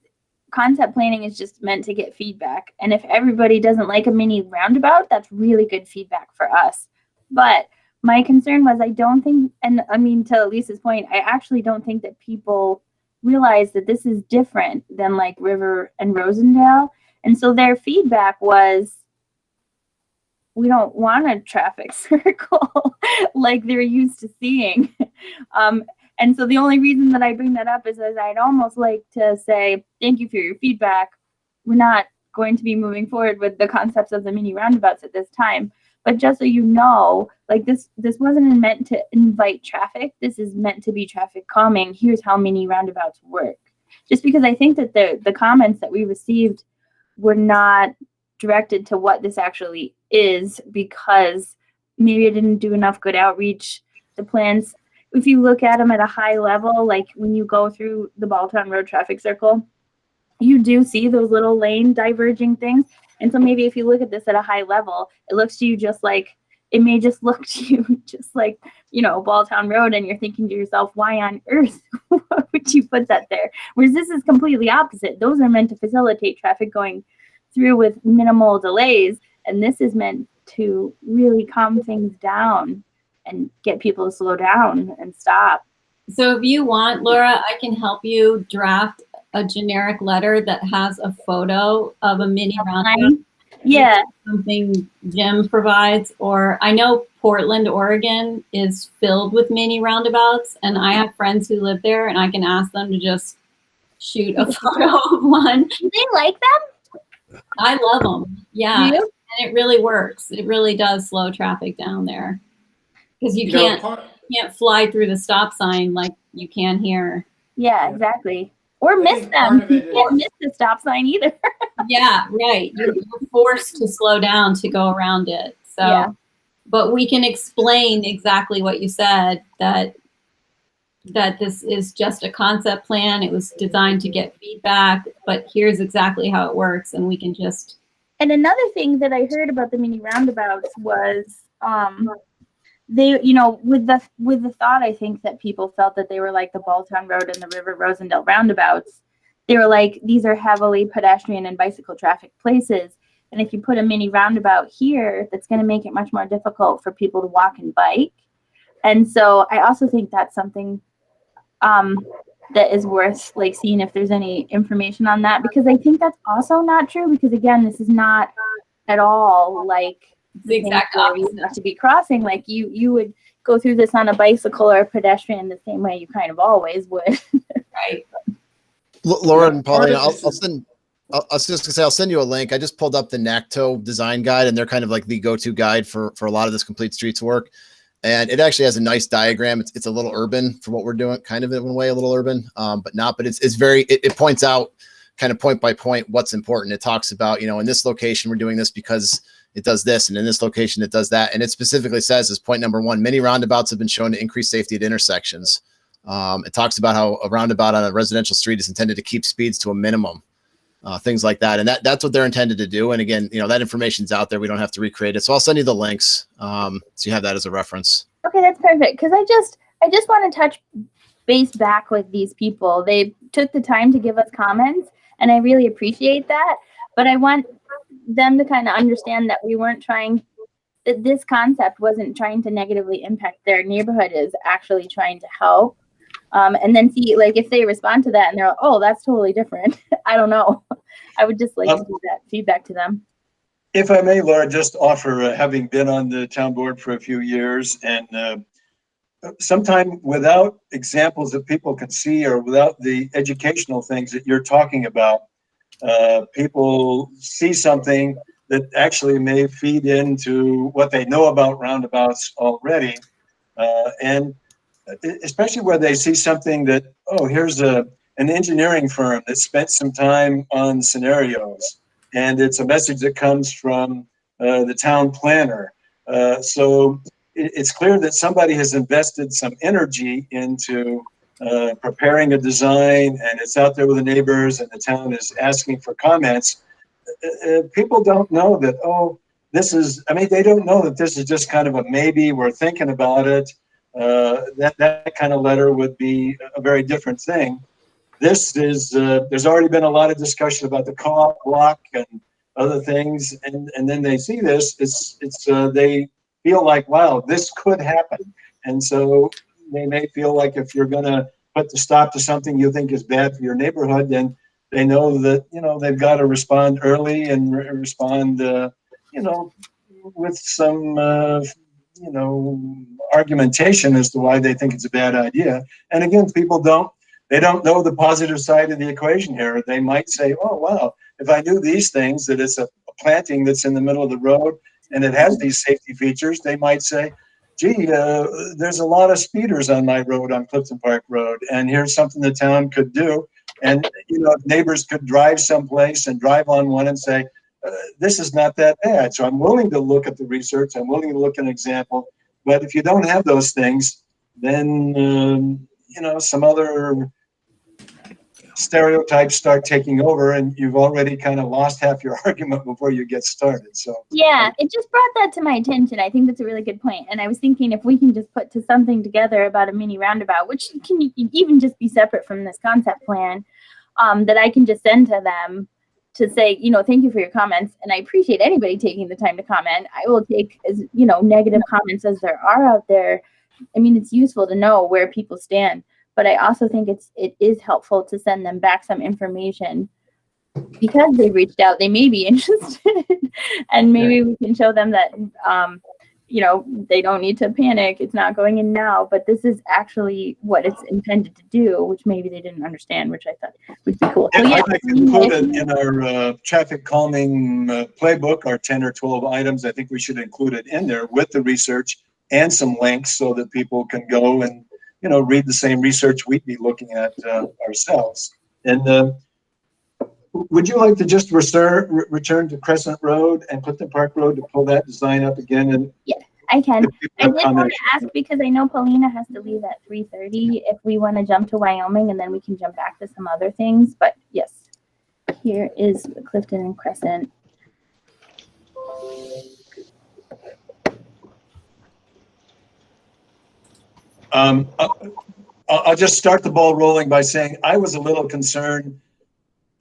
concept planning is just meant to get feedback. And if everybody doesn't like a mini roundabout, that's really good feedback for us. But my concern was, I don't think, and I mean, to Lisa's point, I actually don't think that people realize that this is different than like River and Rosendale. And so their feedback was, we don't want a traffic circle like they're used to seeing. And so the only reason that I bring that up is as I'd almost like to say, thank you for your feedback. We're not going to be moving forward with the concepts of the mini roundabouts at this time. But just so you know, like this wasn't meant to invite traffic. This is meant to be traffic calming. Here's how mini roundabouts work. Just because I think that the comments that we received were not directed to what this actually is, because maybe I didn't do enough good outreach. The plans, if you look at them at a high level, like when you go through the Balltown Road traffic circle, you do see those little lane diverging things. And so maybe if you look at this at a high level, it looks to you just like, it may just look to you just like, Balltown Road, and you're thinking to yourself, why on earth would you put that there? Whereas this is completely opposite. Those are meant to facilitate traffic going through with minimal delays. And this is meant to really calm things down. and get people to slow down and stop. So if you want, Laura, I can help you draft a generic letter that has a photo of a mini roundabout. Yeah. Something Jim provides, or I know Portland, Oregon is filled with mini roundabouts, and I have friends who live there, and I can ask them to just shoot a photo of one. Do they like them? I love them. Yeah. Do you? And it really works. It really does slow traffic down there. Because you know, can't fly through the stop sign like you can here. Yeah, exactly. Or I miss think part them. of You it can't is- miss the stop sign either. Yeah, right. You're forced to slow down to go around it. So, Yeah. but we can explain exactly what you said, that this is just a concept plan. It was designed to get feedback, but here's exactly how it works, and we can just. And another thing that I heard about the mini roundabouts was they, you know, with the thought, I think that people felt that they were like the Balltown Road and the River Rosendale roundabouts. They were like, these are heavily pedestrian and bicycle traffic places. And if you put a mini roundabout here, that's going to make it much more difficult for people to walk and bike. And so I also think that's something that is worth like seeing if there's any information on that, because I think that's also not true, because again, this is not at all like The exact things where you have to be crossing. Like you would go through this on a bicycle or a pedestrian the same way you kind of always would. Right. Laura and part Pauline, of I'll this is- send. I was just gonna say I'll send you a link. I just pulled up the NACTO design guide, and they're kind of like the go-to guide for a lot of this complete streets work. And it actually has a nice diagram. It's a little urban for what we're doing, kind of in a way, a little urban, but not. But it's very. It points out kind of point by point what's important. It talks about, you know, in this location we're doing this because it does this, and in this location it does that. And it specifically says, as point number 1, many roundabouts have been shown to increase safety at intersections. It talks about how a roundabout on a residential street is intended to keep speeds to a minimum. Things like that. And that's what they're intended to do. And again, you know, that information's out there. We don't have to recreate it. So I'll send you the links. So you have that as a reference. Okay, that's perfect. Because I just want to touch base back with these people. They took the time to give us comments, and I really appreciate that. But I want them to kind of understand that we weren't trying, that this concept wasn't trying to negatively impact their neighborhood, is actually trying to help. And then see, like, if they respond to that and they're like, oh, that's totally different. I don't know. I would just like to give that feedback to them. If I may, Laura, just offer, having been on the town board for a few years, and sometime without examples that people can see, or without the educational things that you're talking about, people see something that actually may feed into what they know about roundabouts already. And especially where they see something that, oh, here's an engineering firm that spent some time on scenarios, and it's a message that comes from the town planner. So it's clear that somebody has invested some energy into preparing a design, and it's out there with the neighbors, and the town is asking for comments. People don't know that, oh, this is, I mean, they don't know that this is just kind of a maybe, we're thinking about it. That kind of letter would be a very different thing. This is, there's already been a lot of discussion about the co-op block and other things, and then they see this, they feel like, wow, this could happen. And so they may feel like if you're gonna put the stop to something you think is bad for your neighborhood, then they know that, you know, they've got to respond early and respond, you know, with some, you know, argumentation as to why they think it's a bad idea. And again, people don't know the positive side of the equation here. They might say, oh, wow, if I knew these things, that it's a planting that's in the middle of the road and it has these safety features, they might say, gee, there's a lot of speeders on my road, on Clifton Park Road, and here's something the town could do. And, you know, neighbors could drive someplace and drive on one and say, this is not that bad. So I'm willing to look at the research. I'm willing to look at an example. But if you don't have those things, then, you know, some other stereotypes start taking over, and you've already kind of lost half your argument before you get started. So Yeah, it just brought that to my attention. I think that's a really good point. And I was thinking if we can just put to something together about a mini roundabout, which can even just be separate from this concept plan, that I can just send to them to say, you know, thank you for your comments, and I appreciate anybody taking the time to comment. I will take as, you know, negative comments as there are out there. I mean, it's useful to know where people stand, but I also think it is helpful to send them back some information because they reached out. They may be interested, and maybe we can show them that, you know, they don't need to panic. It's not going in now, but this is actually what it's intended to do, which maybe they didn't understand, which I thought would be cool. So, And yeah, I'd like to include it in our traffic calming playbook, our 10 or 12 items. I think we should include it in there with the research and some links so that people can go and, you know, read the same research we'd be looking at ourselves. And would you like to just return to Crescent Road and Clifton Park Road to pull that design up again? And yeah, I can. if people I have did want comments? to ask, because I know Paulina has to leave at 3:30, if we want to jump to Wyoming, and then we can jump back to some other things. But yes, here is Clifton and Crescent. I'll just start the ball rolling by saying I was a little concerned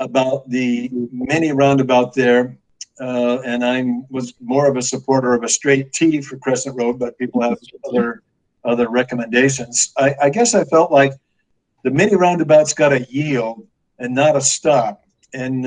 about the mini roundabout there, and I was more of a supporter of a straight T for Crescent Road, but people have other recommendations. I guess I felt like the mini roundabout's got a yield and not a stop, and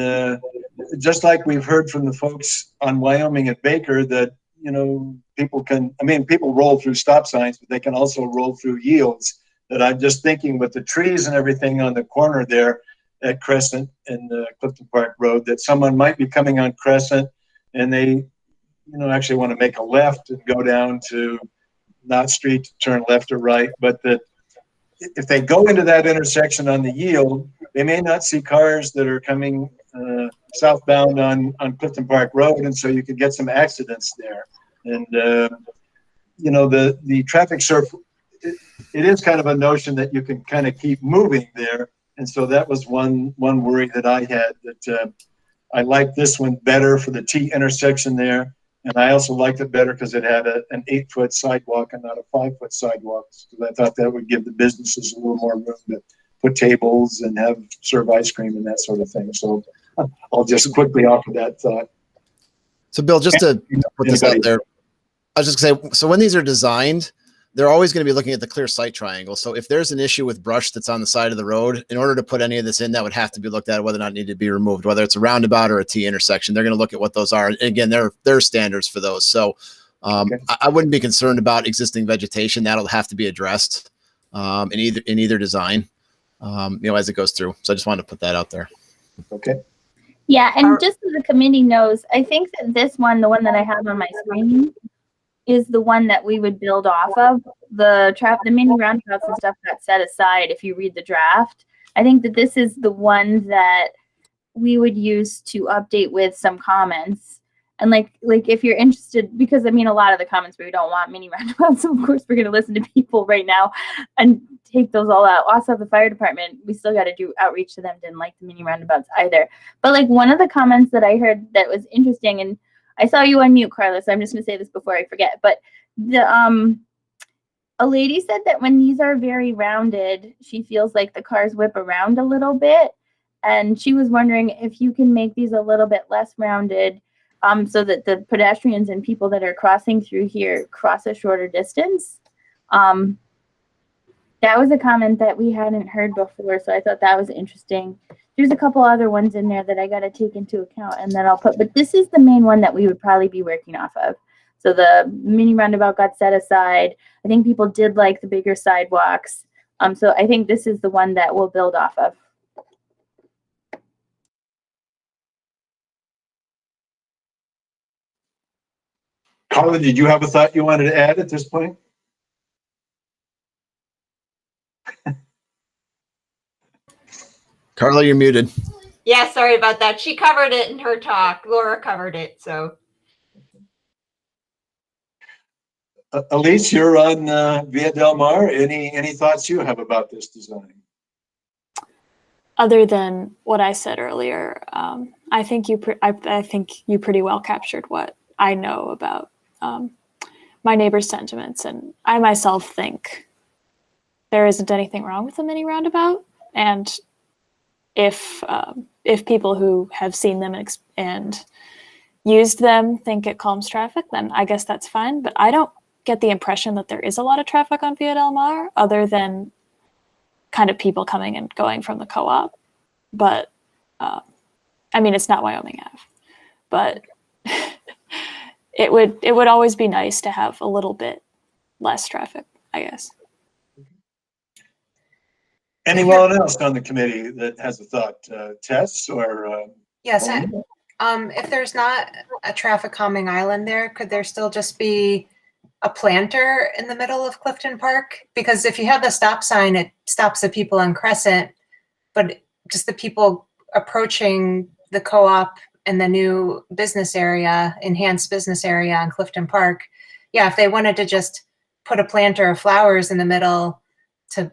just like we've heard from the folks on Wyoming at Baker that, you know, people roll through stop signs, but they can also roll through yields. That I'm just thinking with the trees and everything on the corner there at Crescent and Clifton Park Road, that someone might be coming on Crescent and they, you know, actually want to make a left and go down to Knott Street to turn left or right, but that if they go into that intersection on the yield, they may not see cars that are coming southbound on Clifton Park Road, and so you could get some accidents there. And you know, the traffic surf, it is kind of a notion that you can kind of keep moving there. And so that was one worry that I had, that I liked this one better for the T intersection there. And I also liked it better because it had an 8-foot sidewalk and not a 5-foot sidewalk. So I thought that would give the businesses a little more room to put tables and serve ice cream and that sort of thing. So I'll just quickly offer that thought. So Bill, just to put this out there, I was just gonna say, so when these are designed, they're always going to be looking at the clear sight triangle. So if there's an issue with brush that's on the side of the road, in order to put any of this in, that would have to be looked at, whether or not it needed to be removed, whether it's a roundabout or a T intersection. They're going to look at what those are. And again, there are standards for those. So Okay. I wouldn't be concerned about existing vegetation. That'll have to be addressed in either design, you know, as it goes through. So I just wanted to put that out there. Okay. Yeah, and just so the committee knows, I think that this one, the one that I have on my screen, is the one that we would build off of. The mini roundabouts and stuff got set aside if you read the draft. I think that this is the one that we would use to update with some comments. And like if you're interested, because I mean, a lot of the comments we don't want mini roundabouts, so of course we're going to listen to people right now and take those all out. Also, the fire department, we still got to do outreach to them. Didn't like the mini roundabouts either. But like one of the comments that I heard that was interesting, and I saw you unmute, Carla, so I'm just going to say this before I forget. But a lady said that when these are very rounded, she feels like the cars whip around a little bit. And she was wondering if you can make these a little bit less rounded, so that the pedestrians and people that are crossing through here cross a shorter distance. That was a comment that we hadn't heard before, so I thought that was interesting. There's a couple other ones in there that I got to take into account and that I'll put, but this is the main one that we would probably be working off of. So the mini roundabout got set aside. I think people did like the bigger sidewalks. So I think this is the one that we'll build off of. Carla, did you have a thought you wanted to add at this point? Carla, you're muted. Yeah, sorry about that. She covered it in her talk. Laura covered it, so. Elise, you're on Via Del Mar. Any thoughts you have about this design? Other than what I said earlier, I think you pretty well captured what I know about my neighbor's sentiments, and I myself think there isn't anything wrong with the mini roundabout, and if people who have seen them and used them think it calms traffic, then I guess that's fine. But I don't get the impression that there is a lot of traffic on Via Del Mar other than kind of people coming and going from the co-op. But I mean, it's not Wyoming Ave, but it would always be nice to have a little bit less traffic, I guess. Anyone else on the committee that has a thought? Tess or? Yes, if there's not a traffic calming island there, could there still just be a planter in the middle of Clifton Park? Because if you have the stop sign, it stops the people on Crescent, but just the people approaching the co-op and the new business area, enhanced business area on Clifton Park. Yeah, if they wanted to just put a planter of flowers in the middle to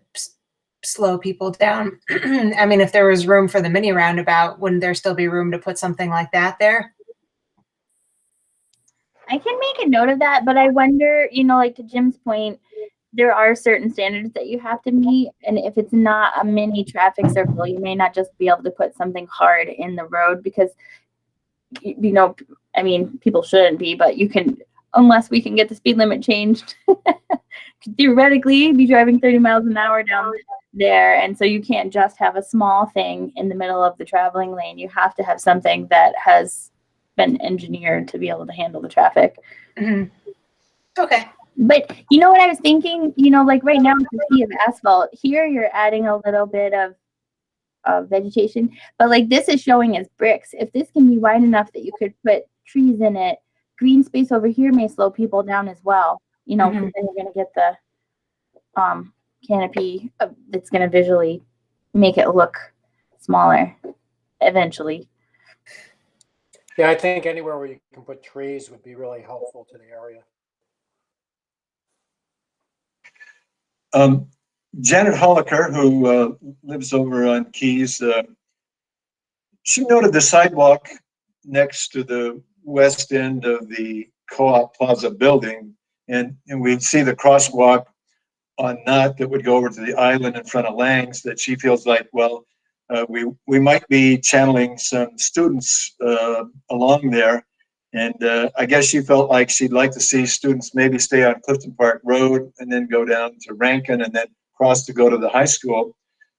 slow people down. I mean, if there was room for the mini roundabout, wouldn't there still be room to put something like that there? I can make a note of that, but I wonder, like to Jim's point, there are certain standards that you have to meet. And if it's not a mini traffic circle, you may not just be able to put something hard in the road because, I mean, people shouldn't be, but you can, unless we can get the speed limit changed, could theoretically be driving 30 miles an hour down there. And so you can't just have a small thing in the middle of the traveling lane. You have to have something that has been engineered to be able to handle the traffic. Mm-hmm. Okay. But you know what I was thinking? Like right now it's a sea of asphalt. Here you're adding a little bit of vegetation, but like this is showing as bricks. If this can be wide enough that you could put trees in it, green space over here may slow people down as well. Mm-hmm. Then you're going to get the canopy that's going to visually make it look smaller eventually. Yeah, I think anywhere where you can put trees would be really helpful to the area. Janet Holliker, who lives over on Keys, she noted the sidewalk next to the west end of the Co-op Plaza building, and we'd see the crosswalk on Knott that would go over to the island in front of Lang's, that she feels like, well, we might be channeling some students along there. And I guess she felt like she'd like to see students maybe stay on Clifton Park Road and then go down to Rankin and then cross to go to the high school.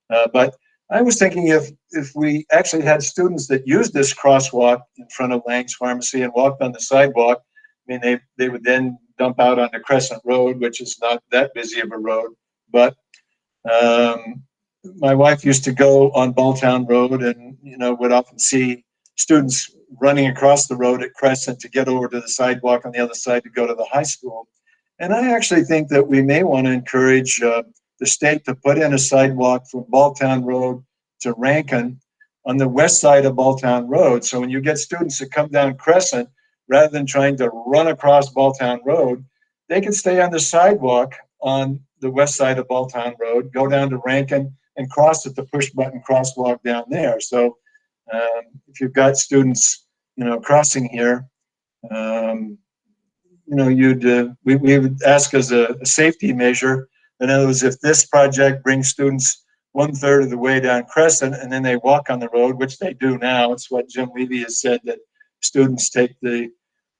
But I was thinking if we actually had students that used this crosswalk in front of Lang's Pharmacy and walked on the sidewalk, I mean, they would then dump out onto Crescent Road, which is not that busy of a road. But my wife used to go on Balltown Road and, would often see students running across the road at Crescent to get over to the sidewalk on the other side to go to the high school. And I actually think that we may want to encourage the state to put in a sidewalk from Balltown Road to Rankin on the west side of Balltown Road. So when you get students that come down Crescent, rather than trying to run across Balltown Road, they can stay on the sidewalk on the west side of Balltown Road, go down to Rankin and cross at the push button crosswalk down there. So if you've got students, crossing here, we would ask as a safety measure. In other words, if this project brings students 1/3 of the way down Crescent and then they walk on the road, which they do now, it's what Jim Levy has said, that students take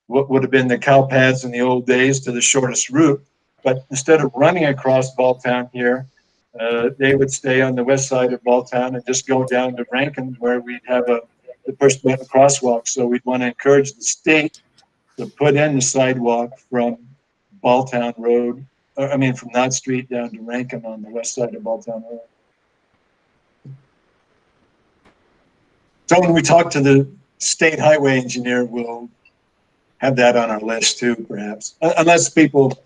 what would have been the cow paths in the old days to the shortest route. But instead of running across Balltown here, they would stay on the west side of Balltown and just go down to Rankin where we'd have the push button crosswalk. So we'd want to encourage the state to put in the sidewalk from Balltown Road, from Knott Street down to Rankin on the west side of Balltown Road. So when we talk to the state highway engineer, we'll have that on our list too, perhaps, unless people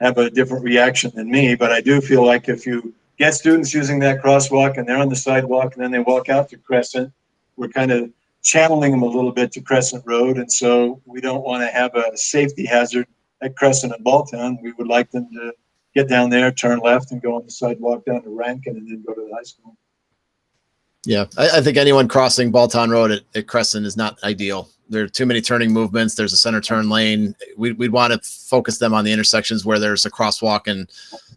have a different reaction than me. But I do feel like if you get students using that crosswalk and they're on the sidewalk and then they walk out to Crescent, we're kind of channeling them a little bit to Crescent Road. And so we don't want to have a safety hazard at Crescent and Balltown. We would like them to get down there, turn left and go on the sidewalk down to Rankin and then go to the high school. Yeah, I think anyone crossing Balltown Road at Crescent is not ideal. There are too many turning movements. There's a center turn lane. We'd want to focus them on the intersections where there's a crosswalk and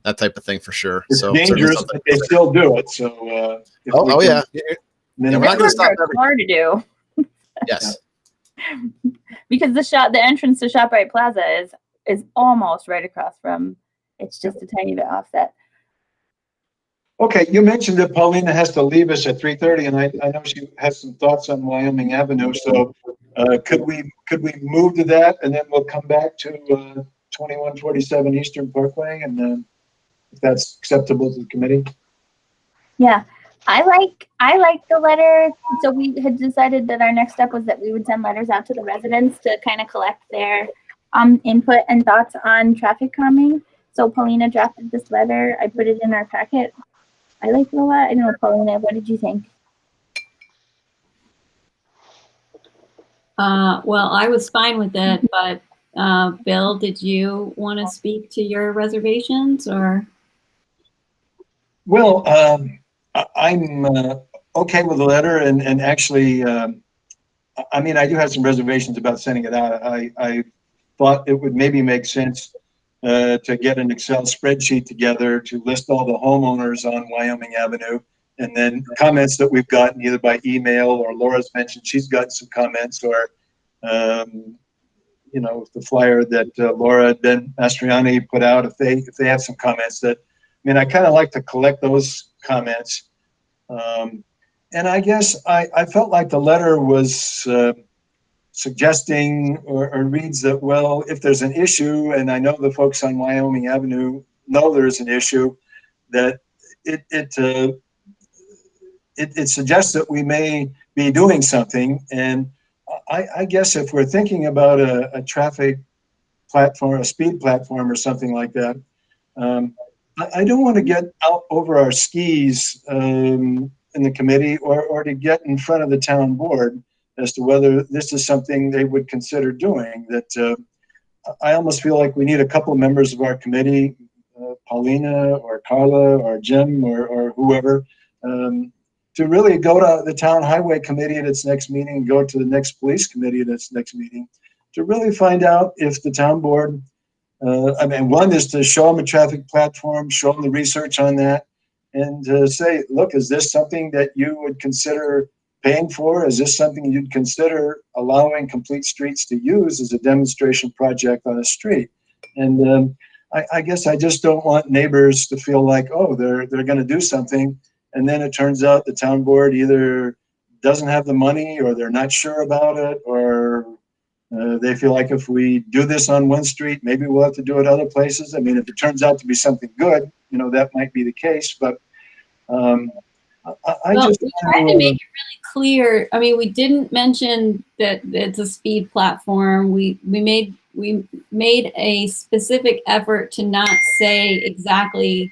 that type of thing for sure. It's so dangerous, but they still do it. So yeah, Yeah, we're not That's going to what stop for a car to do. Yes. Because the entrance to ShopRite Plaza is almost right across from. It's just a tiny bit offset. Okay, you mentioned that Paulina has to leave us at 3:30, and I know she has some thoughts on Wyoming Avenue. So could we move to that, and then we'll come back to 2147 Eastern Parkway, and then if that's acceptable to the committee. Yeah, I like the letter. So we had decided that our next step was that we would send letters out to the residents to kind of collect their input and thoughts on traffic calming. So Paulina drafted this letter. I put it in our packet. I like it a lot. I don't know, Paulina, what did you think? Well, I was fine with it, but Bill, did you want to speak to your reservations or? Well, I'm okay with the letter, and actually, I mean, I do have some reservations about sending it out. I thought it would maybe make sense to get an Excel spreadsheet together to list all the homeowners on Wyoming Avenue, and then comments that we've gotten either by email, or Laura's mentioned she's gotten some comments, or you know, the flyer that Laura Ben Mastriani put out, if they have some comments that, I mean, I kind of like to collect those comments. And I guess I felt like the letter was suggesting or reads that, well, if there's an issue, and I know the folks on Wyoming Avenue know there's an issue, that it suggests that we may be doing something. And I guess if we're thinking about a traffic platform, a speed platform or something like that, I don't want to get out over our skis in the committee, or to get in front of the town board as to whether this is something they would consider doing. That I almost feel like we need a couple of members of our committee, Paulina or Carla or Jim or whoever, to really go to the town highway committee at its next meeting, and go to the next police committee at its next meeting, to really find out if the town board, I mean, one is to show them a traffic platform, show them the research on that, and to say, look, is this something that you would consider paying for? Is this something you'd consider allowing Complete Streets to use as a demonstration project on a street? And I guess I just don't want neighbors to feel like, oh, they're going to do something, and then it turns out the town board either doesn't have the money, or they're not sure about it, or they feel like if we do this on one street, maybe we'll have to do it other places. I mean, if it turns out to be something good, you know, that might be the case. But we tried to make it really clear. I mean, we didn't mention that it's a speed platform. We made a specific effort to not say exactly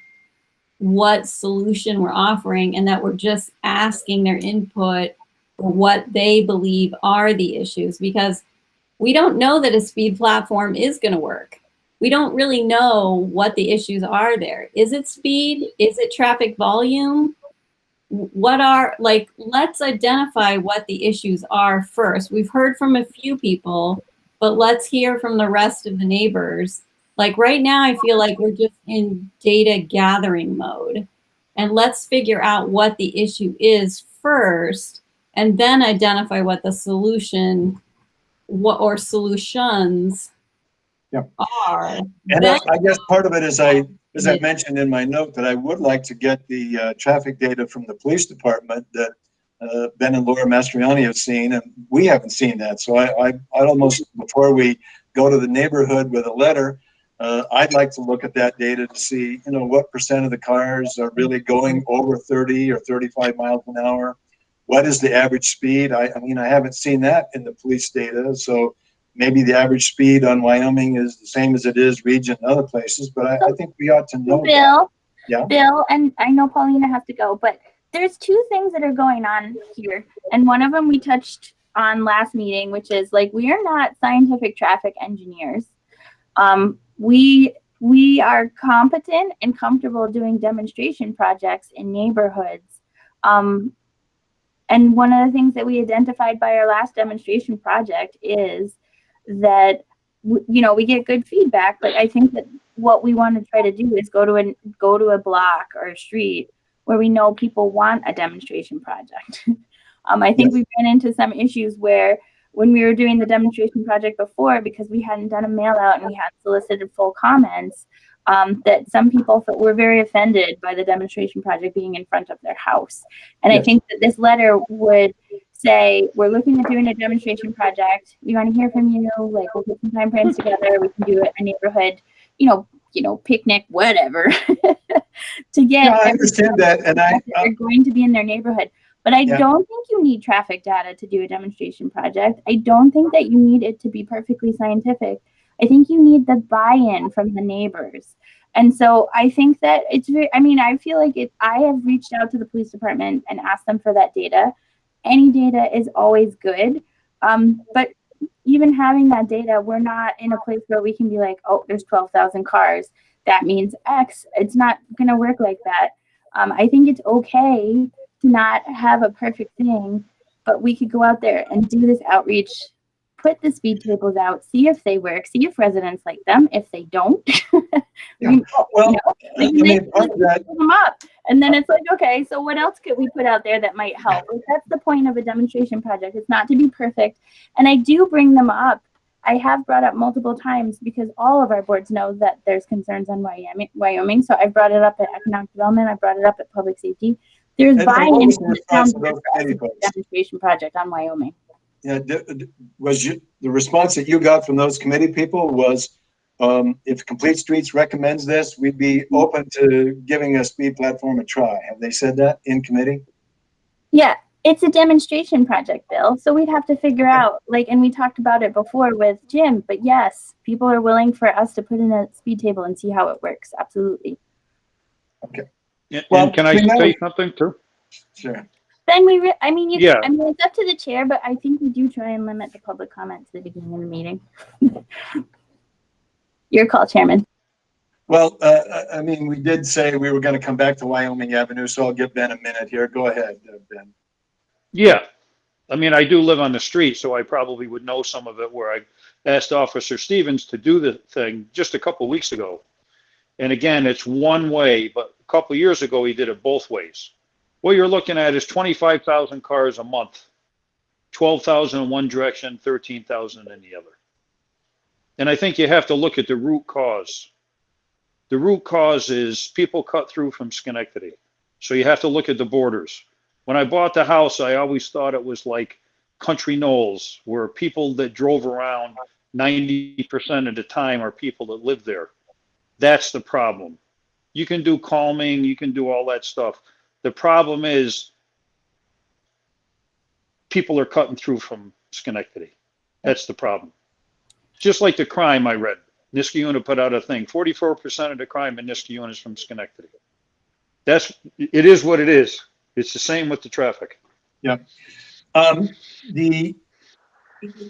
what solution we're offering, and that we're just asking their input for what they believe are the issues, because we don't know that a speed platform is going to work. We don't really know what the issues are there. Is it speed? Is it traffic volume? What are, like, let's identify what the issues are first. We've heard from a few people, but let's hear from the rest of the neighbors. Like right now, I feel like we're just in data gathering mode, and let's figure out what the issue is first, and then identify what the solution or solutions are. And I guess part of it is I mentioned in my note that I would like to get the traffic data from the police department that Ben and Laura Mastriani have seen, and we haven't seen that. So I'd almost, before we go to the neighborhood with a letter, I'd like to look at that data to see, you know, what percent of the cars are really going over 30 or 35 miles an hour. What is the average speed? I mean, I haven't seen that in the police data. So maybe the average speed on Wyoming is the same as it is region and other places, but I think we ought to know Bill, that. Yeah. Bill, and I know Paulina has to go, but there's two things that are going on here. And one of them we touched on last meeting, which is like, we are not scientific traffic engineers. We are competent and comfortable doing demonstration projects in neighborhoods. And one of the things that we identified by our last demonstration project is that, you know, we get good feedback, but I think that what we want to try to do is go to a block or a street where we know people want a demonstration project. I think Yes. we ran into some issues where when we were doing the demonstration project before, because we hadn't done a mail out and we hadn't solicited full comments, that some people were very offended by the demonstration project being in front of their house. And I Yes. think that this letter would say, we're looking at doing a demonstration project. We want to hear from you. Like, we'll put some time frames together. We can do it a neighborhood, picnic, whatever, to get. Yeah, I understand that, and they're going to be in their neighborhood. But I Yeah. don't think you need traffic data to do a demonstration project. I don't think that you need it to be perfectly scientific. I think you need the buy-in from the neighbors. And so I think that I feel like I have reached out to the police department and asked them for that data. Any data is always good. But even having that data, we're not in a place where we can be like, oh, there's 12,000 cars. That means X. It's not going to work like that. I think it's okay to not have a perfect thing, but we could go out there and do this outreach, put the speed tables out, see if they work, see if residents like them. If they don't, Yeah. Well, I mean, part of that, put them up. And then it's like, okay, so what else could we put out there that might help? Like, that's the point of a demonstration project. It's not to be perfect. And I do bring them up. I have brought up multiple times because all of our boards know that there's concerns on Wyoming. So I brought it up at economic development. I brought it up at public safety. There's And buy-in what was from the the town response of board those for us to committee do a folks? demonstration project on Wyoming. yeah, the response that you got from those committee people was, if Complete Streets recommends this, we'd be open to giving a speed platform a try. Have they said that in committee? Yeah, it's a demonstration project, Bill. So we'd have to figure out, and we talked about it before with Jim, but yes, people are willing for us to put in a speed table and see how it works. Absolutely. And Well, can I I mean, that say was- something too? Sure. Then Yeah. it's up to the chair, but I think we do try and limit the public comment to the beginning of the meeting. Your call, Chairman. Well, I mean, we did say we were going to come back to Wyoming Avenue, so I'll give Ben a minute here. Go ahead, Ben. Yeah. I mean, I do live on the street, so I probably would know some of it, where I asked Officer Stevens to do the thing just a couple weeks ago. And again, it's one way, but a couple years ago, he did it both ways. What you're looking at is 25,000 cars a month, 12,000 in one direction, 13,000 in the other. And I think you have to look at the root cause. The root cause is people cut through from Schenectady. So you have to look at the borders. When I bought the house, I always thought it was like country knolls, where people that drove around 90% of the time are people that live there. That's the problem. You can do calming, you can do all that stuff. The problem is people are cutting through from Schenectady. That's the problem. Just like the crime I read. Niskayuna put out a thing. 44% of the crime in Niskayuna is from Schenectady. It is what it is. It's the same with the traffic. Yeah.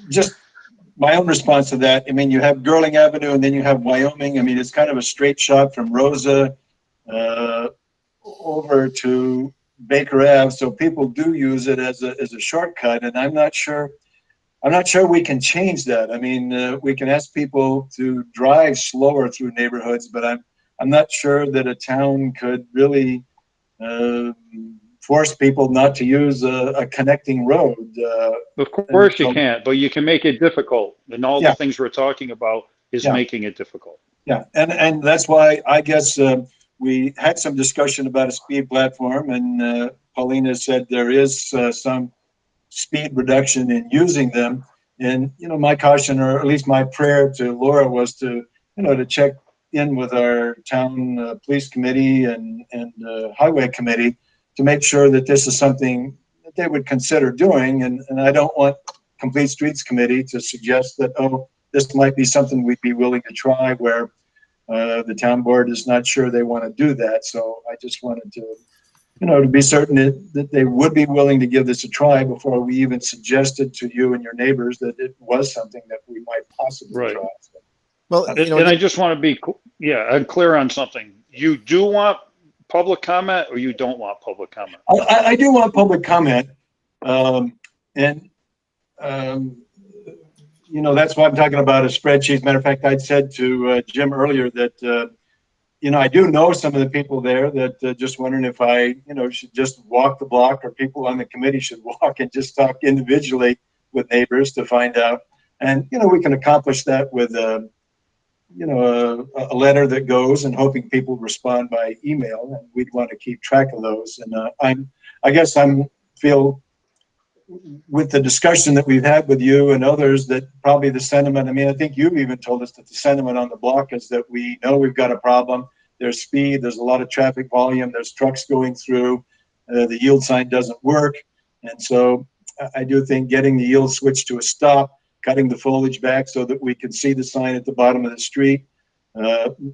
Just my own response to that, I mean, you have Girling Avenue and then you have Wyoming. I mean, it's kind of a straight shot from Rosa over to Baker Ave. So people do use it as a shortcut, and I'm not sure we can change that. I mean, we can ask people to drive slower through neighborhoods, but I'm not sure that a town could really force people not to use a connecting road. Of course you can't, but you can make it difficult. And all the things we're talking about is making it difficult. Yeah, and that's why I guess we had some discussion about a speed platform, and Paulina said there is some speed reduction in using them. And, my caution, or at least my prayer to Laura, was to check in with our town police committee and highway committee to make sure that this is something that they would consider doing. And I don't want Complete Streets Committee to suggest that, oh, this might be something we'd be willing to try, where the town board is not sure they want to do that. So I just wanted to, to be certain that they would be willing to give this a try before we even suggested to you and your neighbors that it was something that we might possibly try. So. Well, and I just want to be, I'm clear on something. You do want public comment, or you don't want public comment? I do want public comment. That's why I'm talking about a spreadsheet. Matter of fact, I'd said to Jim earlier that I do know some of the people there that just wondering if I, should just walk the block, or people on the committee should walk and just talk individually with neighbors to find out. And, we can accomplish that with, a letter that goes, and hoping people respond by email, and we'd want to keep track of those. And I guess feel with the discussion that we've had with you and others, that probably the sentiment, I think you've even told us that the sentiment on the block is that we know we've got a problem. There's speed, there's a lot of traffic volume, there's trucks going through, the yield sign doesn't work. And so I do think getting the yield switch to a stop, cutting the foliage back so that we can see the sign at the bottom of the street,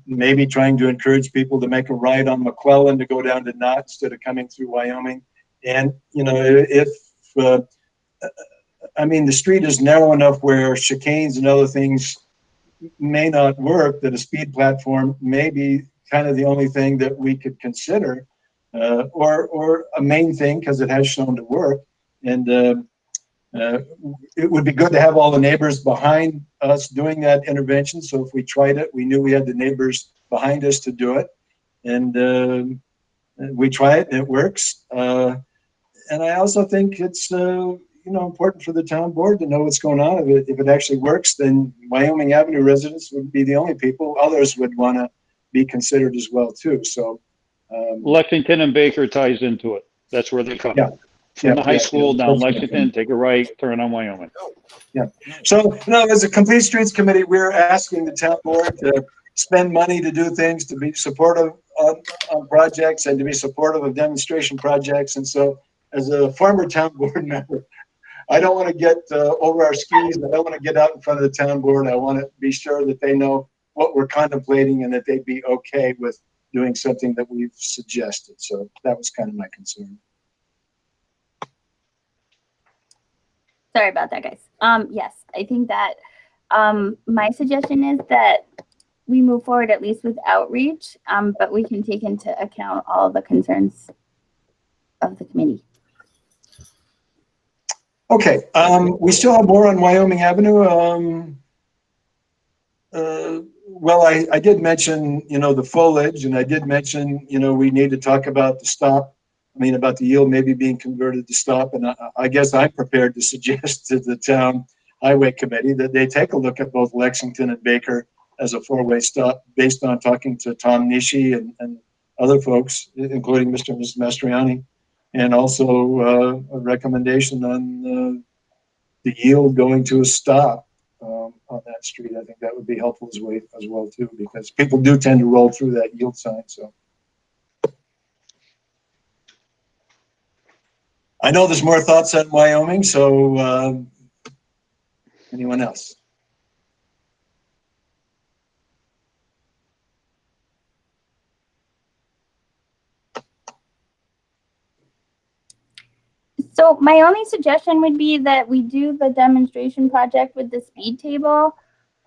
maybe trying to encourage people to make a right on McClellan to go down to Knott instead of coming through Wyoming. And, the street is narrow enough where chicanes and other things may not work, that a speed platform may be kind of the only thing that we could consider, or a main thing, because it has shown to work. And it would be good to have all the neighbors behind us doing that intervention. So if we tried it, we knew we had the neighbors behind us to do it. And we try it and it works. And I also think it's important for the town board to know what's going on. If it actually works, then Wyoming Avenue residents would be the only people. Others would want to be considered as well too. So Lexington and Baker ties into it. That's where they come. Yeah. From the high school down Lexington, take a right, turn on Wyoming. Yeah. So as a Complete Streets Committee, we're asking the town board to spend money to do things, to be supportive on projects, and to be supportive of demonstration projects. And so, as a former town board member, I don't want to get over our skis. I don't want to get out in front of the town board. I want to be sure that they know what we're contemplating, and that they'd be okay with doing something that we've suggested. So that was kind of my concern. Sorry about that, guys. Yes, I think that my suggestion is that we move forward at least with outreach, but we can take into account all the concerns of the committee. Okay, we still have more on Wyoming Avenue. Well, I did mention, the foliage, and I did mention, we need to talk about the stop. About the yield maybe being converted to stop. And I guess I'm prepared to suggest to the town highway committee that they take a look at both Lexington and Baker as a four-way stop, based on talking to Tom Nishi and other folks, including Mr. and Mrs. Mastriani, and also a recommendation on the yield going to a stop on that street. I think that would be helpful as well too, because people do tend to roll through that yield sign. So I know there's more thoughts on Wyoming, so anyone else? So my only suggestion would be that we do the demonstration project with the speed table,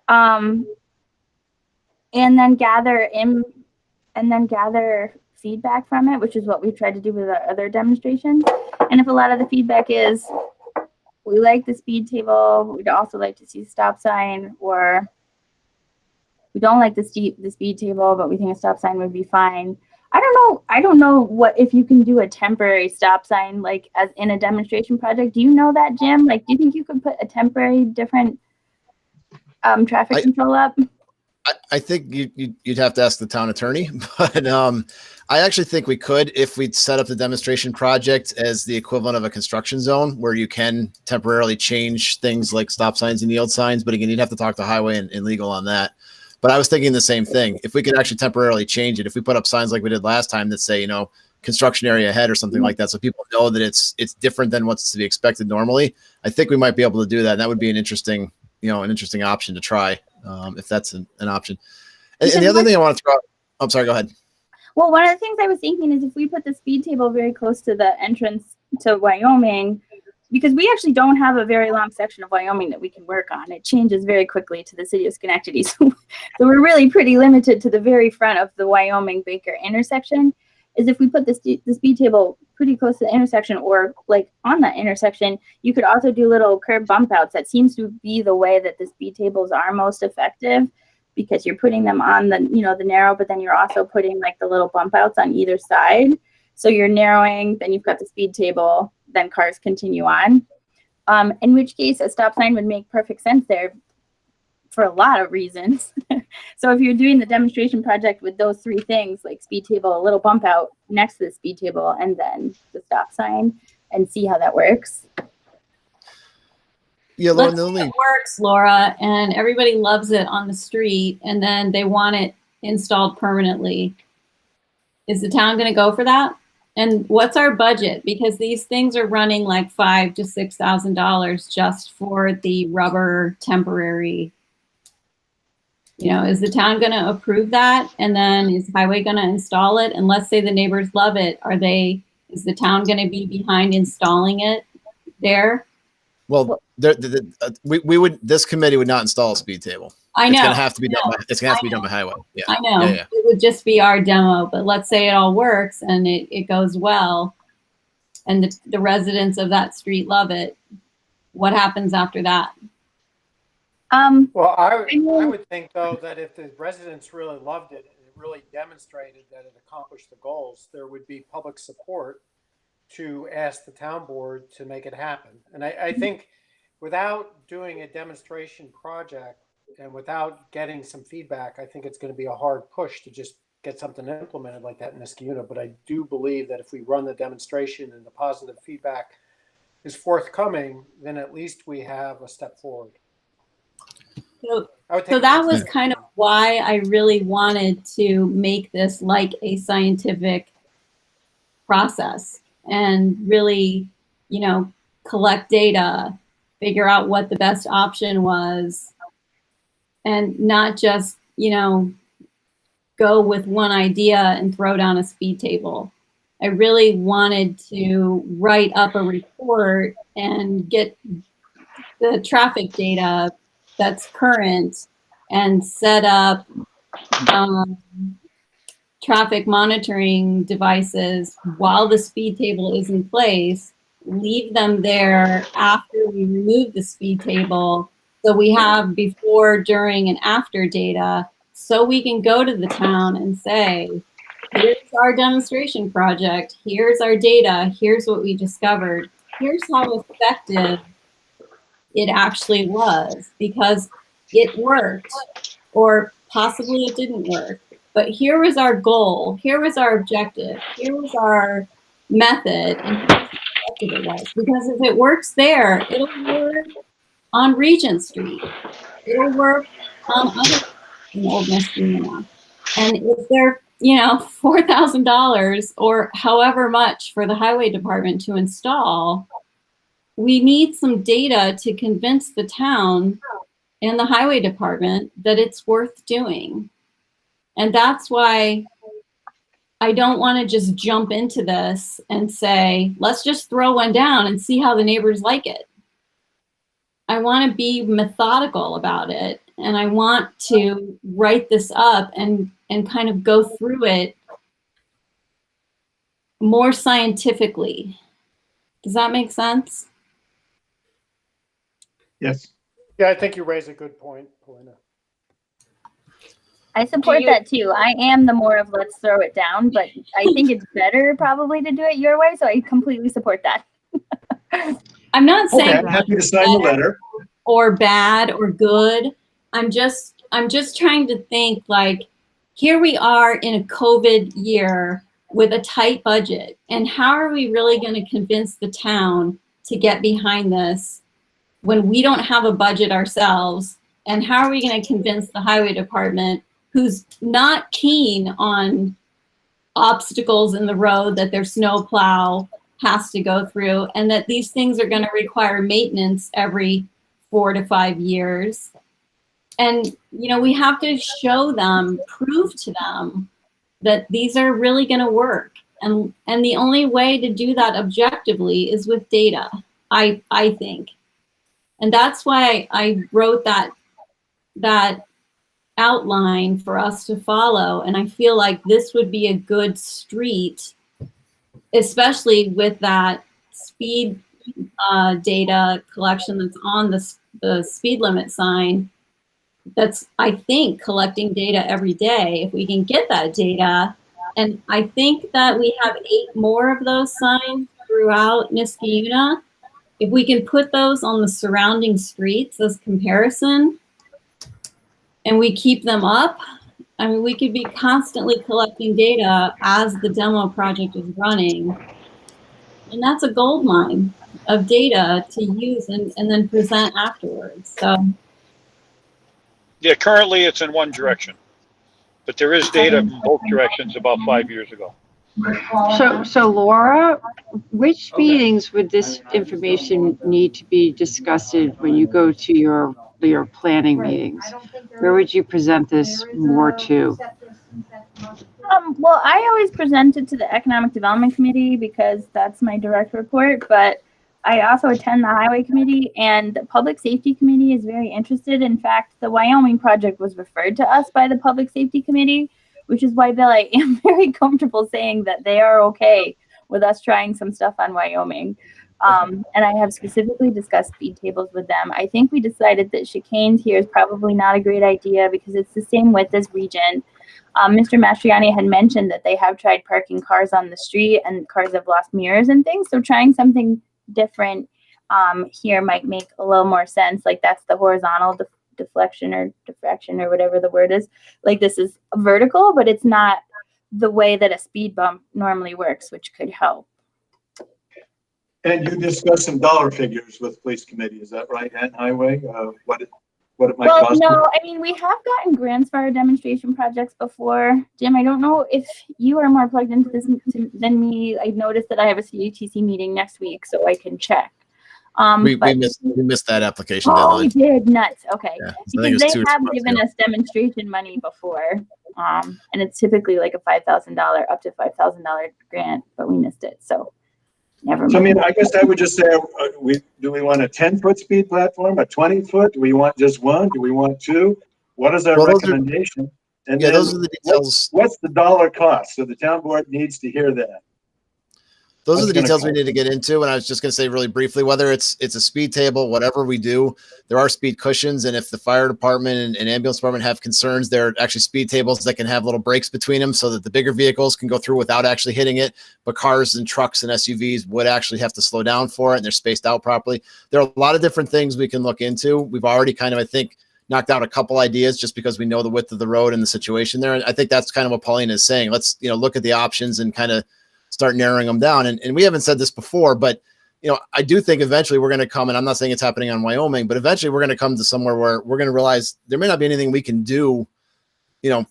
and then gather feedback from it, which is what we've tried to do with our other demonstrations. And if a lot of the feedback is, we like the speed table, we'd also like to see a stop sign, or we don't like the speed table, but we think a stop sign would be fine. I don't know what, if you can do a temporary stop sign, like as in a demonstration project. Do you know that, Jim? Like, do you think you could put a temporary different traffic control up? I think you'd have to ask the town attorney, but I actually think we could, if we'd set up the demonstration project as the equivalent of a construction zone, where you can temporarily change things like stop signs and yield signs. But again, you'd have to talk to highway and legal on that. But I was thinking the same thing. If we could actually temporarily change it, if we put up signs like we did last time that say, construction area ahead or something like that, so people know that it's different than what's to be expected normally, I think we might be able to do that. And that would be an interesting option to try, if that's an option. And the other thing I want to throw out, I'm sorry, go ahead. Well, one of the things I was thinking is if we put the speed table very close to the entrance to Wyoming, because we actually don't have a very long section of Wyoming that we can work on. It changes very quickly to the city of Schenectady. So we're really pretty limited to the very front of the Wyoming-Baker intersection. Is if we put the speed table pretty close to the intersection, or like on that intersection, you could also do little curb bump outs. That seems to be the way that the speed tables are most effective. because you're putting them on the, you know, the narrow, but then you're also putting like the little bump outs on either side. So you're narrowing, then you've got the speed table, then cars continue on. In which case a stop sign would make perfect sense there for a lot of reasons. So if you're doing the demonstration project with those three things, like speed table, a little bump out next to the speed table, and then the stop sign, and see how that works. Yeah, Lauren, Let's the say only it works, Laura, and everybody loves it on the street, and then they want it installed permanently. Is the town going to go for that? And what's our budget? Because these things are running like $5,000 to $6,000 just for the rubber temporary. You know, is the town going to approve that? And then is highway going to install it? And let's say the neighbors love it. Is the town going to be behind installing it there? well, this committee would not install a speed table. I It's know. gonna have to be done. It's gonna have to be done by highway. Yeah. I know. Yeah. It would just be our demo, but let's say it all works and it goes well and the residents of that street love it. What happens after that? Well, I mean- would think though that if the residents really loved it and it really demonstrated that it accomplished the goals, there would be public support to ask the town board to make it happen. And I think without doing a demonstration project and without getting some feedback, I think it's going to be a hard push to just get something implemented like that in Niskayuna. But I do believe that if we run the demonstration and the positive feedback is forthcoming, then at least we have a step forward. So, I would so take that was kind of why I really wanted to make this like a scientific process and really, you know, collect data, figure out what the best option was, and not just, you know, go with one idea and throw down a speed table. I really wanted to write up a report and get the traffic data that's current and set up traffic monitoring devices while the speed table is in place, leave them there after we remove the speed table. So we have before, during, and after data, so we can go to the town and say, here's our demonstration project, here's our data, here's what we discovered, here's how effective it actually was, because it worked, or possibly it didn't work. But here was our goal, here was our objective, here was our method, and here's how effective it was. Because if it works there, it'll work on Regent Street. It'll work on other in Old Niskayuna. And if they're, you know, $4,000 or however much for the highway department to install, we need some data to convince the town and the highway department that it's worth doing. And that's why I don't want to just jump into this and say, let's just throw one down and see how the neighbors like it. I want to be methodical about it, and I want to write this up and kind of go through it more scientifically. Does that make sense? Yes. Yeah, I think you raise a good point, Paulina. I support that too. I am the more of let's throw it down, but I think it's better probably to do it your way. So I completely support that. I'm not Okay, saying I'm happy to sign the letter. or bad or good. I'm just trying to think, like, here we are in a COVID year with a tight budget, and how are we really going to convince the town to get behind this when we don't have a budget ourselves? And how are we going to convince the highway department, who's not keen on obstacles in the road that their snow plow has to go through, and that these things are going to require maintenance every 4 to 5 years? And, you know, we have to show them, prove to them that these are really going to work. And the only way to do that objectively is with data, I think. And that's why I wrote that outline for us to follow. And I feel like this would be a good street, especially with that speed data collection that's on the speed limit sign. that's, I think, collecting data every day. If we can get that data, and I think that we have 8 more of those signs throughout Niskayuna. If we can put those on the surrounding streets as comparison, and we keep them up, I mean, we could be constantly collecting data as the demo project is running. And that's a gold mine of data to use and then present afterwards. So Yeah, currently it's in one direction, but there is data from both directions about 5 years ago. So Laura, which meetings would this information need to be discussed when you go to your planning meetings? Where would you present this more to? Well, I always present it to the Economic Development Committee because that's my direct report, but I also attend the Highway Committee, and the Public Safety Committee is very interested. In fact, the Wyoming project was referred to us by the Public Safety Committee, which is why, Bill, I am very comfortable saying that they are okay with us trying some stuff on Wyoming. And I have specifically discussed speed tables with them. I think we decided that chicanes here is probably not a great idea because it's the same width as Region. Mr. Mastriani had mentioned that they have tried parking cars on the street and cars have lost mirrors and things. So trying something different here might make a little more sense. Like that's the horizontal deflection or diffraction or whatever the word is. Like this is vertical, but it's not the way that a speed bump normally works, which could help. And you discussed some dollar figures with police committee, is that right, and highway? What it might Well, cost? no, I mean, we have gotten grants for our demonstration projects before. Jim, I don't know if you are more plugged into this than me. I noticed that I have a CATC meeting next week, so I can check. We missed that application Oh, we deadline. did, nuts, okay. Yeah, I think Because it was they 2 have months given ago. us demonstration money before, and it's typically like a $5,000, up to $5,000 grant, but we missed it, so never So I mind. mean, I guess I would just say, do we want a 10-foot speed platform, a 20-foot? Do we want just one? Do we want two? What is our Well, those are- recommendation? And Yeah, then those are the details. what's the dollar cost? So the town board needs to hear that. Those are What's the gonna details we cost? need to get into. And I was just going to say really briefly, whether it's a speed table, whatever we do, there are speed cushions. And if the fire department and ambulance department have concerns, there are actually speed tables that can have little breaks between them so that the bigger vehicles can go through without actually hitting it. But cars and trucks and SUVs would actually have to slow down for it, and they're spaced out properly. There are a lot of different things we can look into. We've already kind of, I think, knocked out a couple ideas just because we know the width of the road and the situation there. And I think that's kind of what Pauline is saying. Let's, look at the options and kind of start narrowing them down. And we haven't said this before, but I do think eventually we're going to come, and I'm not saying it's happening on Wyoming, but eventually we're going to come to somewhere where we're going to realize there may not be anything we can do,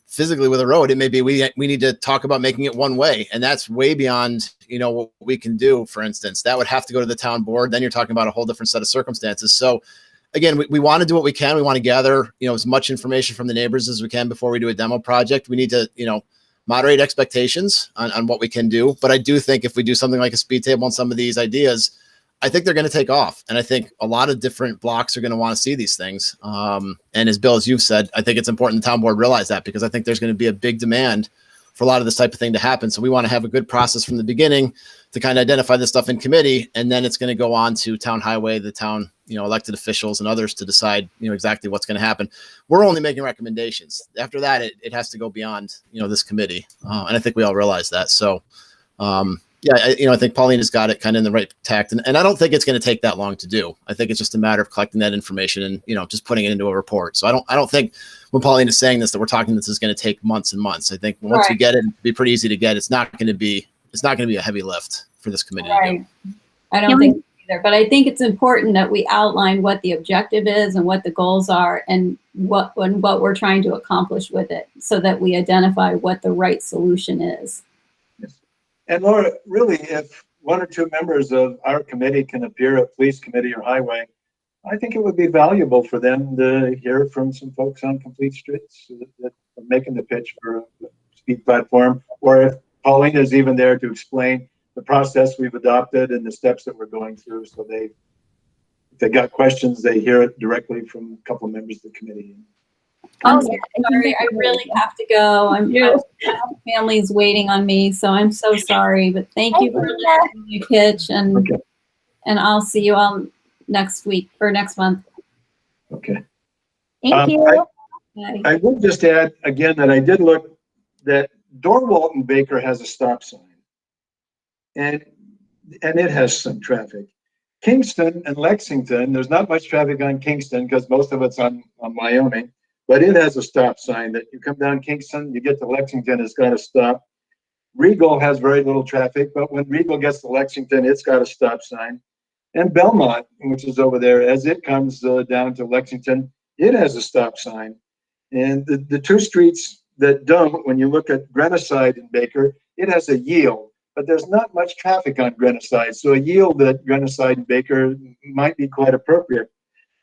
physically with a road. It may be, we need to talk about making it one way. And that's way beyond, what we can do. For instance, that would have to go to the town board. Then you're talking about a whole different set of circumstances. So again, we want to do what we can. We want to gather, as much information from the neighbors as we can before we do a demo project. We need to, moderate expectations on what we can do. But I do think if we do something like a speed table on some of these ideas, I think they're going to take off. And I think a lot of different blocks are going to want to see these things. And as Bill, as you've said, I think it's important the town board realize that, because I think there's going to be a big demand for a lot of this type of thing to happen. So we want to have a good process from the beginning to kind of identify this stuff in committee. And then it's going to go on to town highway, the town, elected officials and others to decide, exactly what's going to happen. We're only making recommendations. After that, it has to go beyond, this committee. And I think we all realize that. So, I think Pauline has got it kind of in the right tact. And I don't think it's going to take that long to do. I think it's just a matter of collecting that information and, just putting it into a report. So I don't think when Pauline is saying this, that we're talking this is going to take months and months. I think once we get it, it'll be pretty easy to get. It's not going to be a heavy lift for this committee to do. I don't think so either, but I think it's important that we outline what the objective is and what the goals are and what we're trying to accomplish with it, so that we identify what the right solution is. And Laura, really, if one or two members of our committee can appear at police committee or highway, I think it would be valuable for them to hear from some folks on Complete Streets that are making the pitch for a speed platform, or if Pauline is even there to explain the process we've adopted and the steps that we're going through. So if they got questions, they hear it directly from a couple of members of the committee. I'm sorry, I really have to go. My family's waiting on me, so I'm so sorry. But thank you for listening to me pitch, and I'll see you all next week or next month. Okay. Thank you. Aye. I will just add again that I did look that Dorwalt and Baker has a stop sign. And it has some traffic. Kingston and Lexington, there's not much traffic on Kingston because most of it's on Wyoming, but it has a stop sign that you come down Kingston, you get to Lexington, it's got to stop. Regal has very little traffic, but when Regal gets to Lexington, it's got a stop sign. And Belmont, which is over there, as it comes down to Lexington, it has a stop sign. And the two streets that don't, when you look at Grenoside and Baker, it has a yield, but there's not much traffic on Grenoside. So a yield at Grenoside and Baker might be quite appropriate.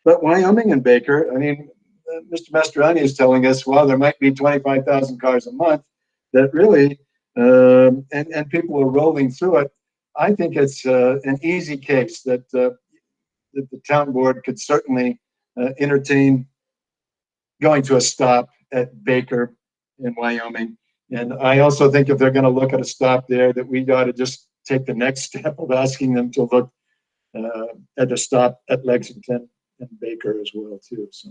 But Wyoming and Baker, I mean, Mr. Mastrani is telling us, well, there might be 25,000 cars a month that really, and people are rolling through it. I think it's an easy case that the town board could certainly entertain going to a stop at Baker in Wyoming. And I also think if they're going to look at a stop there, that we got to just take the next step of asking them to look at a stop at Lexington and Baker as well too. So.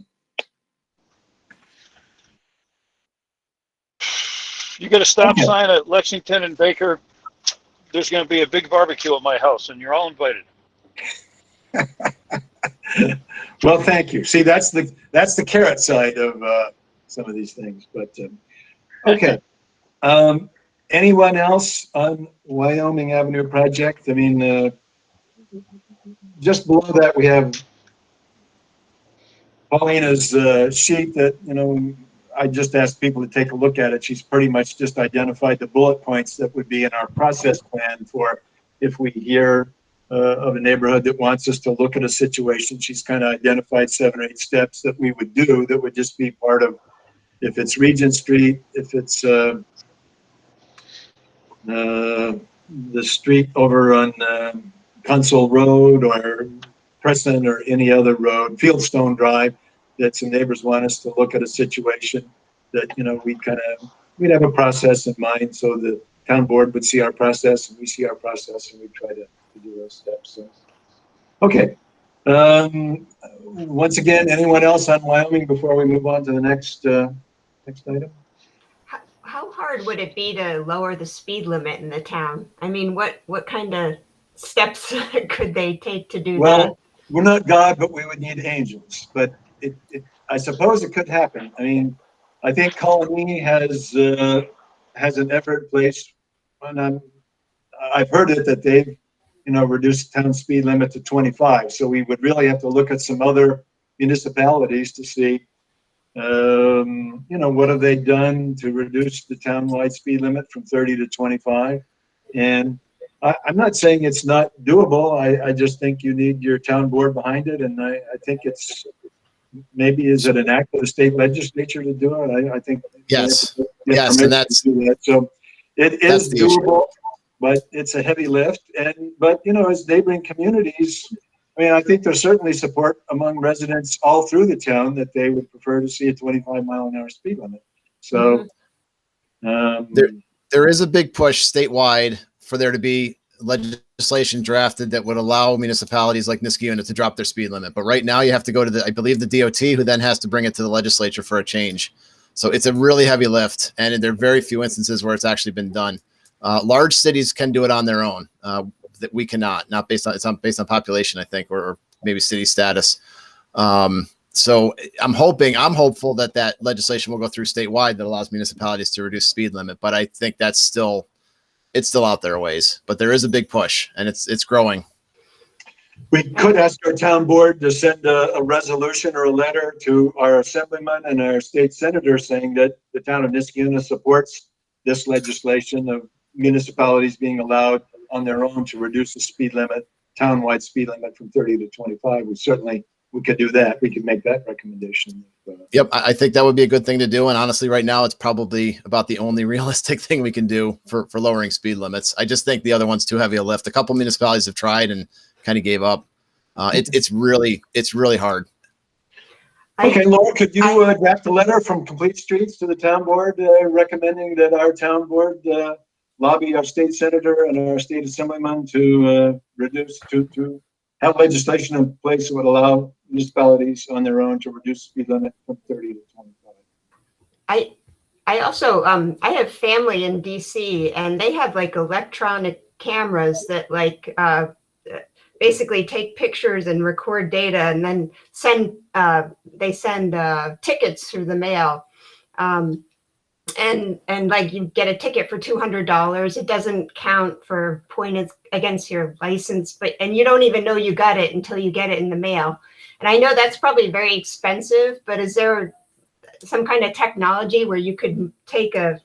You get a stop Okay. sign at Lexington and Baker, there's going to be a big barbecue at my house, and you're all invited. Well, thank you. See, that's the carrot side of some of these things. But okay, anyone else on Wyoming Avenue project? I mean, just below that we have Paulina's sheet that I just asked people to take a look at it. She's pretty much just identified the bullet points that would be in our process plan for if we hear of a neighborhood that wants us to look at a situation. She's kind of identified 7 or 8 steps that we would do that would just be part of, if it's Regent Street, if it's the street over on Console Road or Crescent or any other road, Fieldstone Drive, that some neighbors want us to look at a situation that, we'd have a process in mind so the town board would see our process and we see our process and we try to do those steps. So, okay. Once again, anyone else on Wyoming before we move on to the next item? How hard would it be to lower the speed limit in the town? I mean, what kind of steps could they take to do that? Well, we're not God, but we would need angels. But I suppose it could happen. I mean, I think Colony has an effort in place, and I've heard it that they've reduced town speed limit to 25. So we would really have to look at some other municipalities to see, what have they done to reduce the town-wide speed limit from 30 to 25? And I'm not saying it's not doable. I just think you need your town board behind it. And I think it's, maybe is it an act of the state legislature to do it? I think. Yes. Yes, and that's. So it is doable, but it's a heavy lift. But as neighboring communities, I mean, I think there's certainly support among residents all through the town that they would prefer to see a 25-mile-an-hour speed limit. So there is a big push statewide for there to be legislation drafted that would allow municipalities like Niskayuna to drop their speed limit. But right now you have to go to I believe the DOT, who then has to bring it to the legislature for a change. So it's a really heavy lift, and there are very few instances where it's actually been done. Large cities can do it on their own. That we cannot, it's not based on population, I think, or maybe city status. So I'm hopeful that legislation will go through statewide that allows municipalities to reduce speed limit. But I think it's still out there a ways, but there is a big push and it's growing. We could ask our town board to send a resolution or a letter to our assemblyman and our state senator saying that the town of Niskayuna supports this legislation of municipalities being allowed on their own to reduce the speed limit, town-wide speed limit from 30 to 25. We could do that. We could make that recommendation. Yep. I think that would be a good thing to do. And honestly, right now, it's probably about the only realistic thing we can do for lowering speed limits. I just think the other one's too heavy a lift. A couple municipalities have tried and kind of gave up. It's really hard. Okay, Laura, could you draft a letter from Complete Streets to the town board recommending that our town board lobby our state senator and our state assemblyman to to have legislation in place that would allow municipalities on their own to reduce speed limit from 30 to 25? I also I have family in DC, and they have like electronic cameras that like basically take pictures and record data, and then send tickets through the mail. And like you get a ticket for $200. It doesn't count for points against your license, and you don't even know you got it until you get it in the mail. And I know that's probably very expensive, but is there some kind of technology where you could take a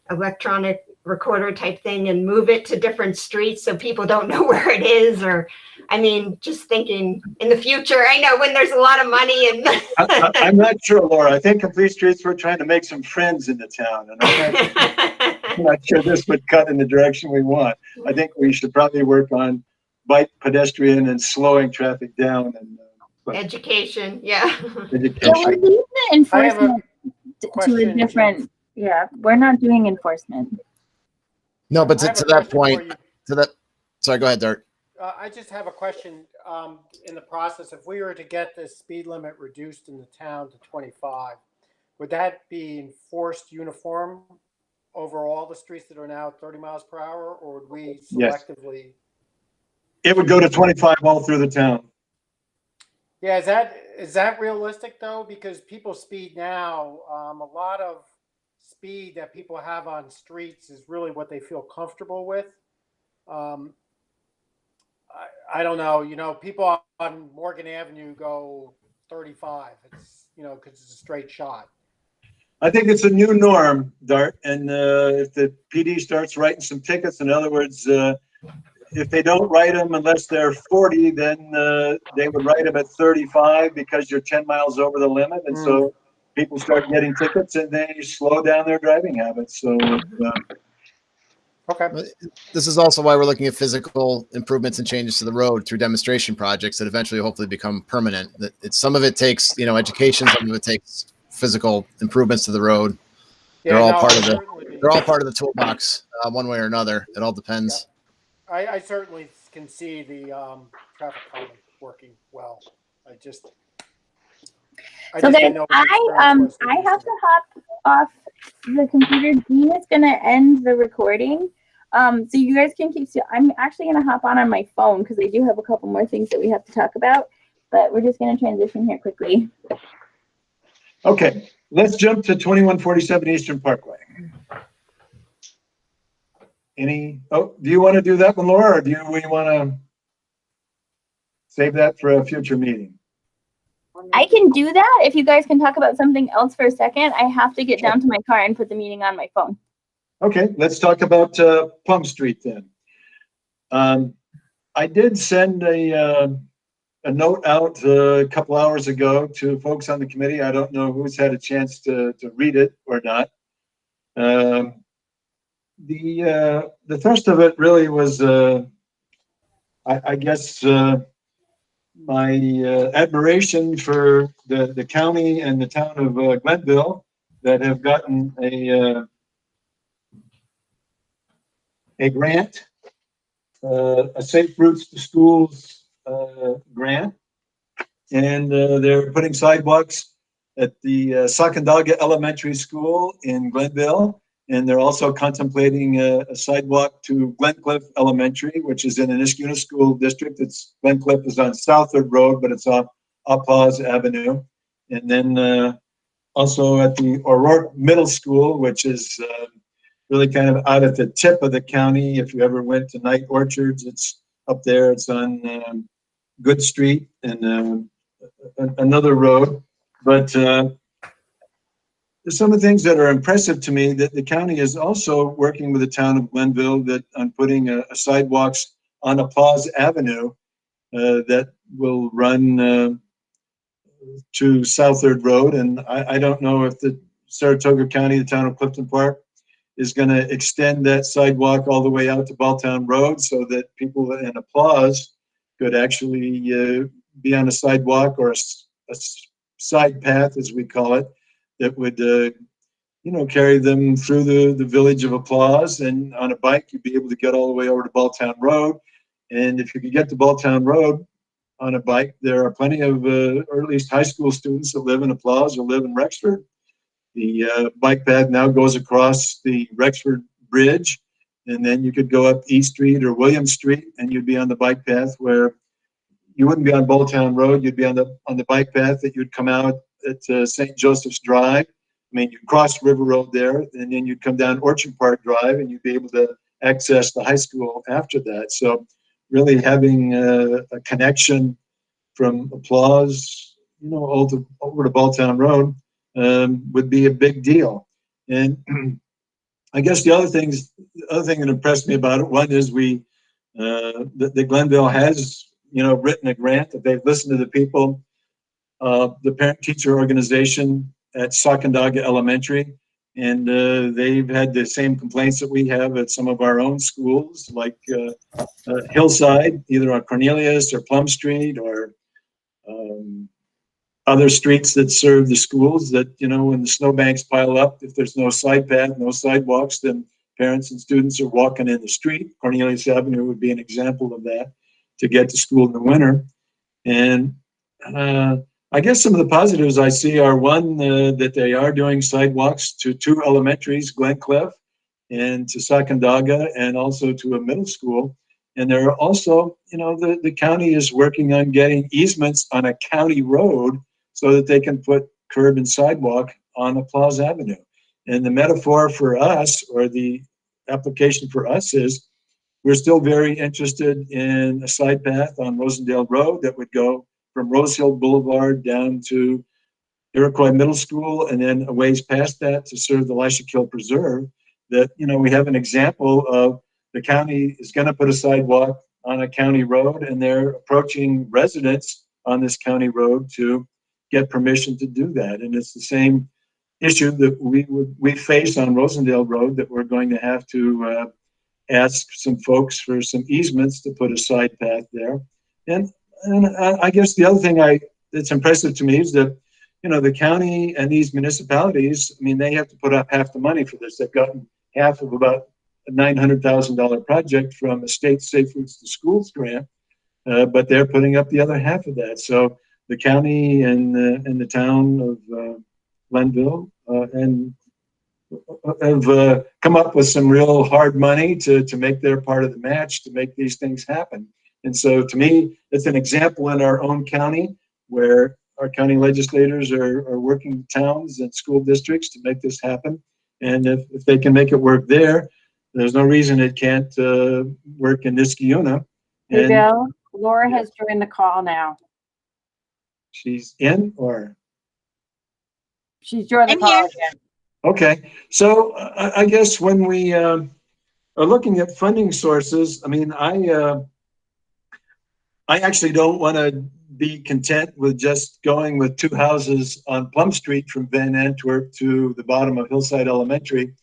electronic recorder type thing and move it to different streets so people don't know where it is? Or, I mean, just thinking in the future, I know when there's a lot of money and I'm not sure, Laura. I think Complete Streets, we're trying to make some friends in the town, and I'm not sure this would cut in the direction we want. I think we should probably work on bike, pedestrian, and slowing traffic down, and education. Yeah. education. Yeah, we're leaving the I have a enforcement to a question, different. Yeah, we're not doing enforcement. No, but I have to a that question for point, you. sorry, go ahead, Dart. I just have a question. In the process, if we were to get the speed limit reduced in the town to 25, would that be enforced uniform over all the streets that are now 30 miles per hour, or would we Yes. selectively? It would go to 25 all through the town. Yeah, is that realistic though? Because people speed now. A lot of speed that people have on streets is really what they feel comfortable with. I don't know. You know, people on Morgan Avenue go 35. It's, you know, because it's a straight shot. I think it's a new norm, Dart, and if the PD starts writing some tickets, in other words, if they don't write them unless they're 40, then they would write them at 35 because you're 10 miles over the limit, and so people start getting tickets and they slow down their driving habits. So Okay. This is also why we're looking at physical improvements and changes to the road through demonstration projects that eventually hopefully become permanent. That some of it takes, education, some of it takes physical improvements to the road. Yeah, They're all no, part of certainly- they're all part of the toolbox, one way or another. It all depends. I certainly can see the traffic calming working well. I just So guys, didn't know what the experience was with I these have things. to hop off the computer. Dean is gonna end the recording. So you guys can keep. I'm actually gonna hop on my phone because I do have a couple more things that we have to talk about. But we're just gonna transition here quickly. okay, let's jump to 2147 Eastern Parkway. Do you want to do that one, Laura, or do we want to save that for a future meeting? I can do that if you guys can talk about something else for a second. I have to get down to my car and put the meeting on my phone. Okay, let's talk about Plum Street then. I did send a note out a couple hours ago to folks on the committee. I don't know who's had a chance to read it or not. The thrust of it really was, I guess, my admiration for the county and the town of Glenville that have gotten a grant, a Safe Routes to Schools grant, and they're putting sidewalks at the Sacandaga Elementary School in Glenville. And they're also contemplating a sidewalk to Glencliff Elementary, which is in the Niskuna School District. Glencliff is on Southwood Road, but it's off Paws Avenue. And then also at the O'Rourke Middle School, which is really kind of out at the tip of the county. If you ever went to Night Orchards, it's up there. It's on Good Street and another road. But some of the things that are impressive to me that the county is also working with the town of Glenville on putting a sidewalks on Applause Avenue that will run to Southwood Road. And I don't know if the Saratoga County, the town of Clifton Park, is going to extend that sidewalk all the way out to Balltown Road so that people in Applause could actually be on a sidewalk or a side path, as we call it, that would, carry them through the village of Applause. And on a bike, you'd be able to get all the way over to Balltown Road. And if you could get to Balltown Road on a bike, there are plenty of, or at least high school students that live in Applause or live in Rexford The bike path now goes across the Rexford Bridge, and then you could go up East Street or William Street, and you'd be on the bike path where you wouldn't be on Bowltown Road. You'd be on the bike path that you'd come out at St. Joseph's Drive. I mean, you'd cross River Road there, and then you'd come down Orchard Park Drive, and you'd be able to access the high school after that. So really having a connection from Applause, over to Balltown Road would be a big deal. And I guess the other thing that impressed me about it, one is that Glenville has, written a grant that they've listened to the people, the parent-teacher organization at Sacandaga Elementary, and they've had the same complaints that we have at some of our own schools, like Hillside, either on Cornelius or Plum Street or other streets that serve the schools, that, when the snowbanks pile up, if there's no side path, no sidewalks, then parents and students are walking in the street. Cornelius Avenue would be an example of that to get to school in the winter. And I guess some of the positives I see are, one, that they are doing sidewalks to 2 elementaries, Glencliff and to Sacandaga, and also to a middle school. And there are also, the county is working on getting easements on a county road so that they can put curb and sidewalk on Applause Avenue. And the metaphor for us, or the application for us, is we're still very interested in a side path on Rosendale Road that would go from Rose Hill Boulevard down to Iroquois Middle School, and then a ways past that to serve the Lashkill Preserve. That, we have an example of the county is going to put a sidewalk on a county road, and they're approaching residents on this county road to get permission to do that. And it's the same issue that we face on Rosendale Road, that we're going to have to ask some folks for some easements to put a side path there. And I guess the other thing that's impressive to me is that, the county and these municipalities, they have to put up half the money for this. They've gotten half of about a $900,000 project from a state Safe Routes to Schools grant, but they're putting up the other half of that. So the county and the town of Glenville have come up with some real hard money to make their part of the match to make these things happen. And so to me, it's an example in our own county where our county legislators are working with towns and school districts to make this happen. And if they can make it work there, there's no reason it can't work in Niskayuna. Hey, Bill, Laura has joined the call now. She's in, or? She's joined the call again. Okay, so I guess when we are looking at funding sources, I actually don't want to be content with just going with 2 houses on Plum Street from Van Antwerp to the bottom of Hillside Elementary.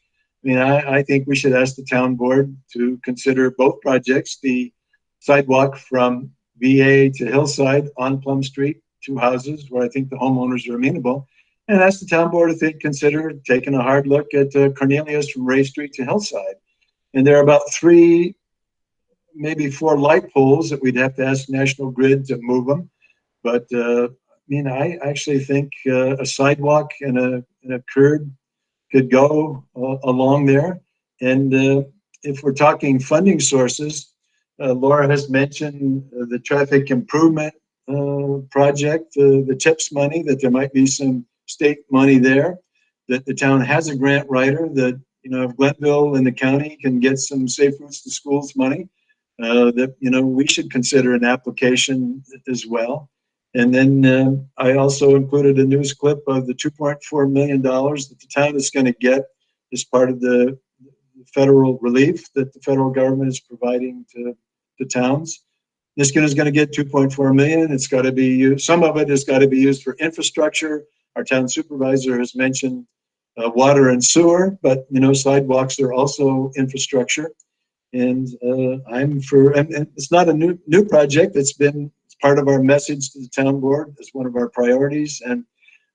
I think we should ask the town board to consider both projects, the sidewalk from VA to Hillside on Plum Street, 2 houses where I think the homeowners are amenable, and ask the town board if they'd consider taking a hard look at Cornelius from Ray Street to Hillside. And there are about 3, maybe 4 light poles that we'd have to ask National Grid to move them. But I actually think a sidewalk and a curb could go along there. And if we're talking funding sources, Laura has mentioned the traffic improvement project, the TIPS money, that there might be some state money there, that the town has a grant writer, that, if Glenville and the county can get some Safe Routes to Schools money, that, we should consider an application as well. And then I also included a news clip of the $2.4 million that the town is going to get as part of the federal relief that the federal government is providing to the towns. This is going to get $2.4 million. It's got to be used. Some of it has got to be used for infrastructure. Our town supervisor has mentioned water and sewer, but sidewalks are also infrastructure. And I'm for, and it's not a new project. It's part of our message to the town board as one of our priorities. And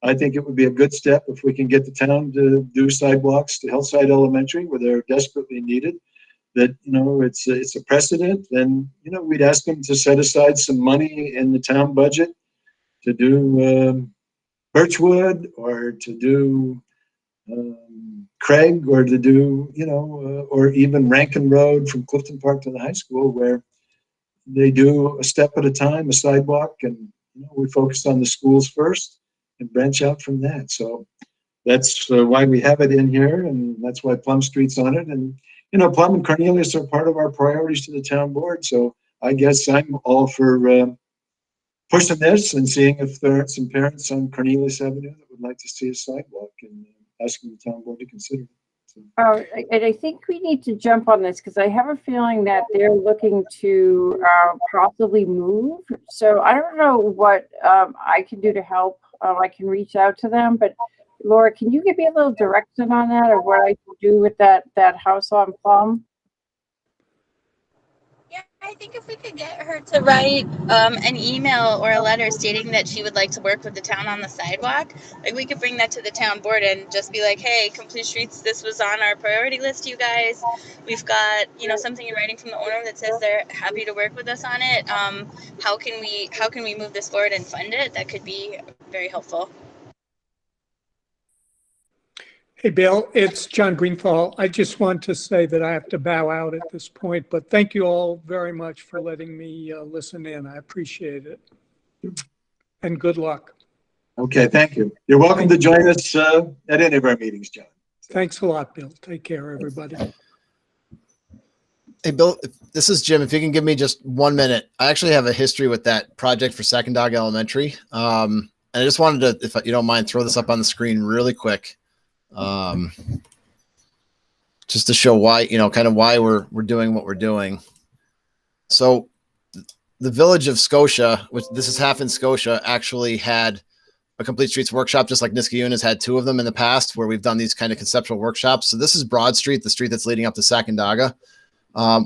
I think it would be a good step if we can get the town to do sidewalks to Hillside Elementary, where they're desperately needed. That, it's a precedent. And, we'd ask them to set aside some money in the town budget to do Birchwood, or to do Craig, or to do, or even Rankin Road from Clifton Park to the high school, where they do a step at a time, a sidewalk, and we focus on the schools first and branch out from that. So that's why we have it in here, and that's why Plum Street's on it. And Plum and Cornelius are part of our priorities to the town board. So I guess I'm all for pushing this and seeing if there are some parents on Cornelius Avenue that would like to see a sidewalk, and asking the town board to consider it. So. And I think we need to jump on this because I have a feeling that they're looking to possibly move. So I don't know what I can do to help. I can reach out to them, but Laura, can you give me a little direction on that, or what I can do with that house on Plum? Yeah, I think if we could get her to write an email or a letter stating that she would like to work with the town on the sidewalk, like we could bring that to the town board and just be like, hey, Complete Streets, this was on our priority list, you guys. We've got, something in writing from the owner that says they're happy to work with us on it. How can we move this forward and fund it? That could be very helpful. Hey, Bill, it's John Greenfall. I just want to say that I have to bow out at this point, but thank you all very much for letting me listen in. I appreciate it. And good luck. Okay, thank you. You're welcome to join us at any of our meetings, John. Thanks a lot, Bill. Take care, everybody. Hey, Bill, this is Jim. If you can give me just 1 minute, I actually have a history with that project for Second Dog Elementary. And I just wanted to, if you don't mind, throw this up on the screen really quick. Just to show why, kind of why we're doing what we're doing. So the village of Scotia, which this is half in Scotia, actually had a Complete Streets workshop, just like Niskayuna has had 2 of them in the past, where we've done these kind of conceptual workshops. So this is Broad Street, the street that's leading up to Sacandaga.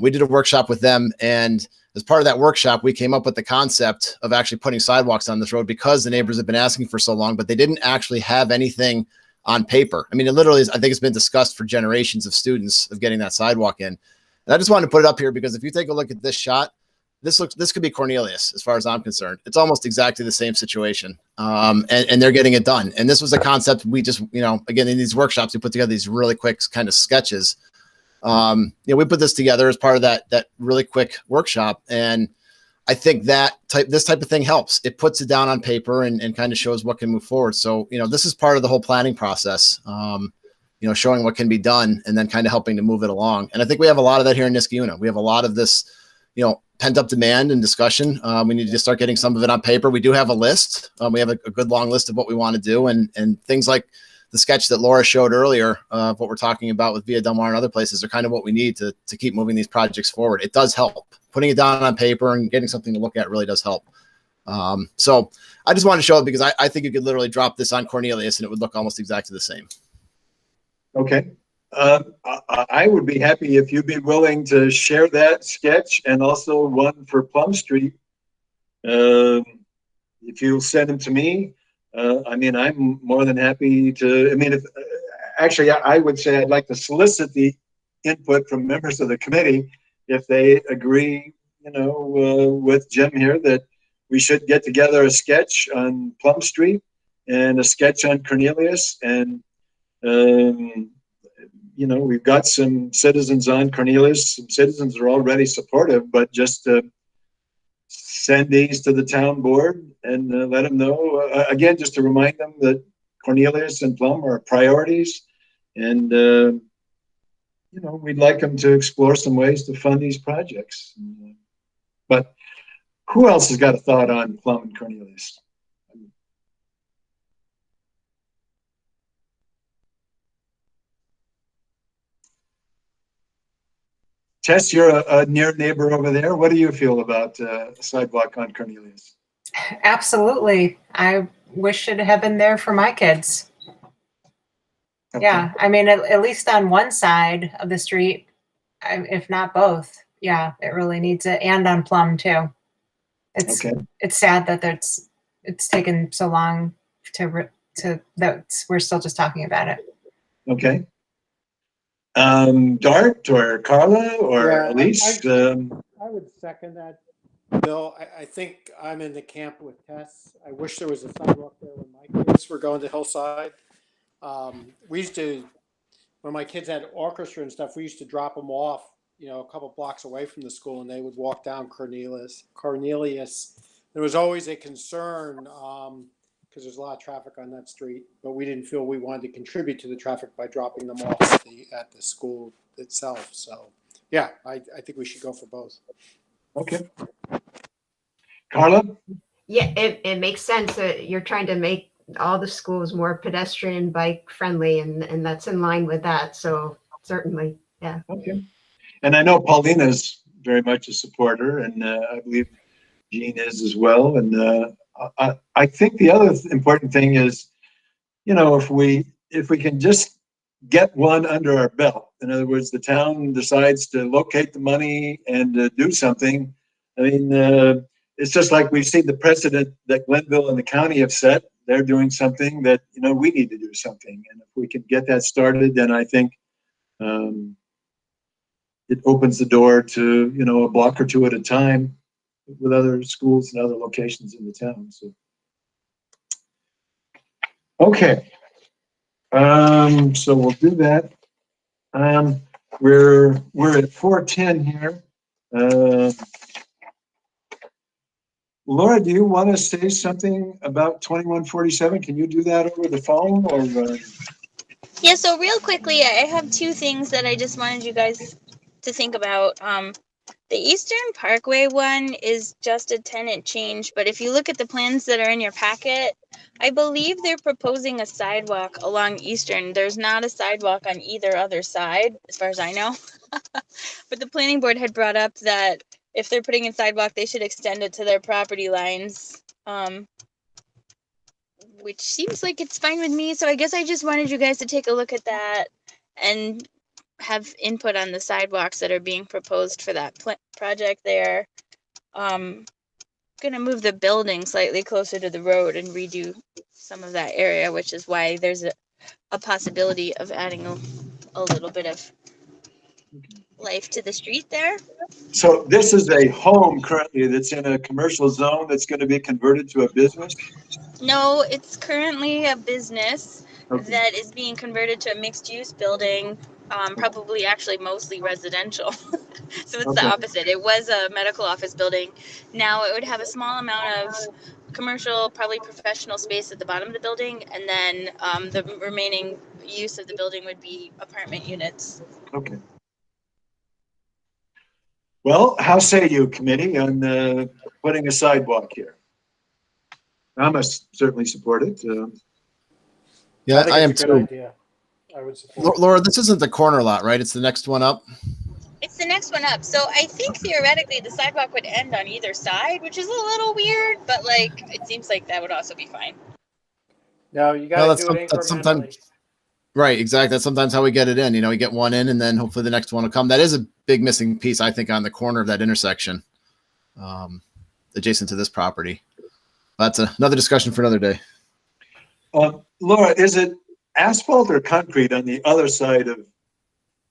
We did a workshop with them, and as part of that workshop, we came up with the concept of actually putting sidewalks on this road because the neighbors have been asking for so long, but they didn't actually have anything on paper. I mean, it literally is, I think it's been discussed for generations of students of getting that sidewalk in. And I just wanted to put it up here because if you take a look at this shot, this could be Cornelius as far as I'm concerned. It's almost exactly the same situation. And they're getting it done. And this was a concept we just, again, in these workshops, we put together these really quick kind of sketches. We put this together as part of that really quick workshop. And I think this type of thing helps. It puts it down on paper and kind of shows what can move forward. So, this is part of the whole planning process, showing what can be done and then kind of helping to move it along. And I think we have a lot of that here in Niskayuna. We have a lot of this, pent up demand and discussion. We need to start getting some of it on paper. We do have a list. We have a good long list of what we want to do, and things like the sketch that Laura showed earlier of what we're talking about with Via Del Mar and other places are kind of what we need to keep moving these projects forward. It does help. Putting it down on paper and getting something to look at really does help. So I just wanted to show it because I think you could literally drop this on Cornelius and it would look almost exactly the same. Okay. I would be happy if you'd be willing to share that sketch and also one for Plum Street. If you'll send them to me, I'm more than happy to, I would say I'd like to solicit the input from members of the committee if they agree, with Jim here that we should get together a sketch on Plum Street and a sketch on Cornelius. And, we've got some citizens on Cornelius. Some citizens are already supportive, but just to send these to the town board and let them know, again, just to remind them that Cornelius and Plum are priorities. And, we'd like them to explore some ways to fund these projects. But who else has got a thought on Plum and Cornelius? Tess, you're a near neighbor over there. What do you feel about a sidewalk on Cornelius? Absolutely. I wish it had been there for my kids. Okay. Yeah, at least on one side of the street, if not both. Yeah, it really needs it, and on Plum too. It's sad that it's taken so long to that we're still just talking about it. Okay. Dart or Carla or Elise? I would second that, Bill. I think I'm in the camp with Tess. I wish there was a sidewalk there when my kids were going to Hillside. We used to, when my kids had orchestra and stuff, we used to drop them off, a couple blocks away from the school, and they would walk down Cornelius. There was always a concern, because there's a lot of traffic on that street, but we didn't feel we wanted to contribute to the traffic by dropping them off at the school itself. So, yeah, I think we should go for both. Okay. Carla? Yeah, it makes sense that you're trying to make all the schools more pedestrian bike friendly, and that's in line with that. So certainly, yeah. Okay. And I know Paulina's very much a supporter, and I believe Jean is as well. And I think the other important thing is, if we can just get one under our belt. In other words, the town decides to locate the money and do something. I mean, it's just like we've seen the precedent that Glenville and the county have set. They're doing something that, we need to do something. And if we can get that started, then I think it opens the door to, a block or two at a time with other schools and other locations in the town. So, okay. So we'll do that. We're at 4:10 here. Laura, do you want to say something about 2147? Can you do that over the phone or? Yeah, so real quickly, I have two things that I just wanted you guys to think about. The Eastern Parkway one is just a tenant change, but if you look at the plans that are in your packet, I believe they're proposing a sidewalk along Eastern. There's not a sidewalk on either other side, as far as I know. But the planning board had brought up that if they're putting in sidewalk, they should extend it to their property lines, which seems like it's fine with me. So I guess I just wanted you guys to take a look at that and have input on the sidewalks that are being proposed for that project there. Gonna move the building slightly closer to the road and redo some of that area, which is why there's a possibility of adding a little bit of life to the street there. So this is a home currently that's in a commercial zone that's going to be converted to a business? No, it's currently a business Okay. that is being converted to a mixed-use building, probably actually mostly residential. So it's the opposite. It was a medical office building. Now it would have a small amount of commercial, probably professional space at the bottom of the building, and then the remaining use of the building would be apartment units. Okay. Well, how say you, committee, on putting a sidewalk here? I must certainly support it. Yeah, think I am it's a good too. idea. I would support. Laura, this isn't the corner lot, right? It's the next one up. It's the next one up. So I think theoretically the sidewalk would end on either side, which is a little weird, but it seems like that would also be fine. No, you got to do it that's incrementally. sometimes right. Exactly. That's sometimes how we get it in. We get one in, and then hopefully the next one will come. That is a big missing piece, I think, on the corner of that intersection, adjacent to this property. That's another discussion for another day. Laura, is it asphalt or concrete on the other side of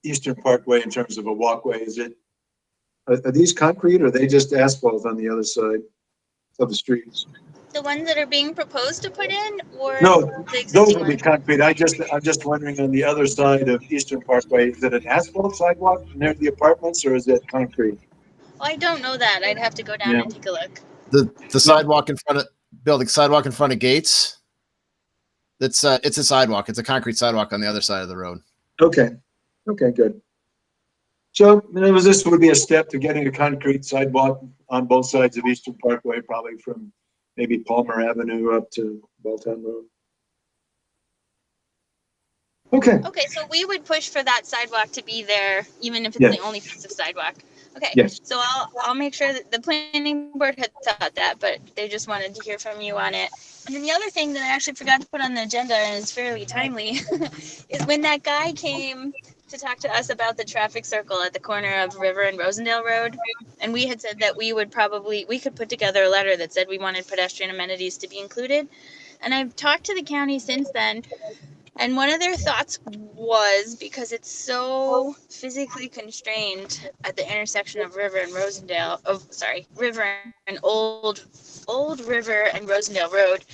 Eastern Parkway in terms of a walkway? Are these concrete or are they just asphalt on the other side of the streets? The ones that are being proposed to put in, or No, the those existing will be ones? concrete. I'm just wondering on the other side of Eastern Parkway, is it an asphalt sidewalk near the apartments or is it concrete? Well, I don't know that. I'd have to go down Yeah. and take a look. The sidewalk in front of building, sidewalk in front of Gates. It's a sidewalk. It's a concrete sidewalk on the other side of the road. Okay. Okay, good. So this would be a step to getting a concrete sidewalk on both sides of Eastern Parkway, probably from maybe Palmer Avenue up to Belltown Road. Okay. Okay, so we would push for that sidewalk to be there, even if it's Yes. the only piece of sidewalk. Okay. Yes. So I'll make sure that the planning board had thought that, but they just wanted to hear from you on it. And then the other thing that I actually forgot to put on the agenda and is fairly timely is when that guy came to talk to us about the traffic circle at the corner of River and Rosendale Road, and we had said that we could put together a letter that said we wanted pedestrian amenities to be included. And I've talked to the county since then, and one of their thoughts was, because it's so physically constrained at the intersection of River and Rosendale, River and Old River and Rosendale Road,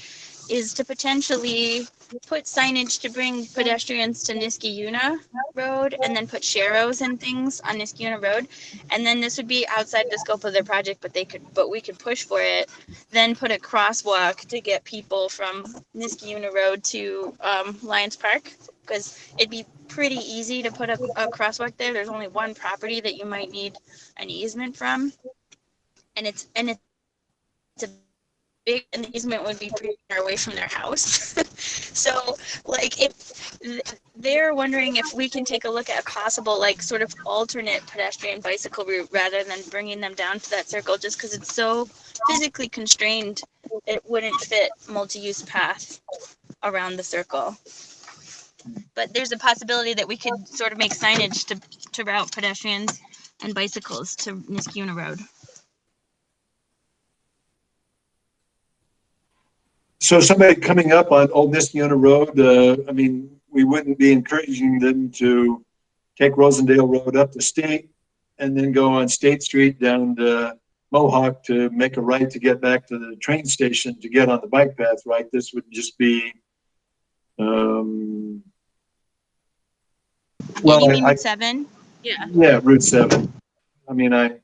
is to potentially put signage to bring pedestrians to Niskayuna Road and then put sharrows and things on Niskayuna Road. And then this would be outside the scope of their project, but we could push for it. Then put a crosswalk to get people from Niskayuna Road to Lions Park, because it'd be pretty easy to put a crosswalk there. There's only one property that you might need an easement from. And it's a big, and the easement would be pretty far away from their house. So like if they're wondering if we can take a look at a possible like sort of alternate pedestrian bicycle route rather than bringing them down to that circle, just because it's so physically constrained, it wouldn't fit multi-use path around the circle. But there's a possibility that we could sort of make signage to route pedestrians and bicycles to Niskayuna Road. So somebody coming up on Old Niskayuna Road, I mean, we wouldn't be encouraging them to take Rosendale Road up to State and then go on State Street down to Mohawk to make a right to get back to the train station to get on the bike path, right? This would just be, well, You mean Route 7? Yeah. Yeah, Route 7. I mean, it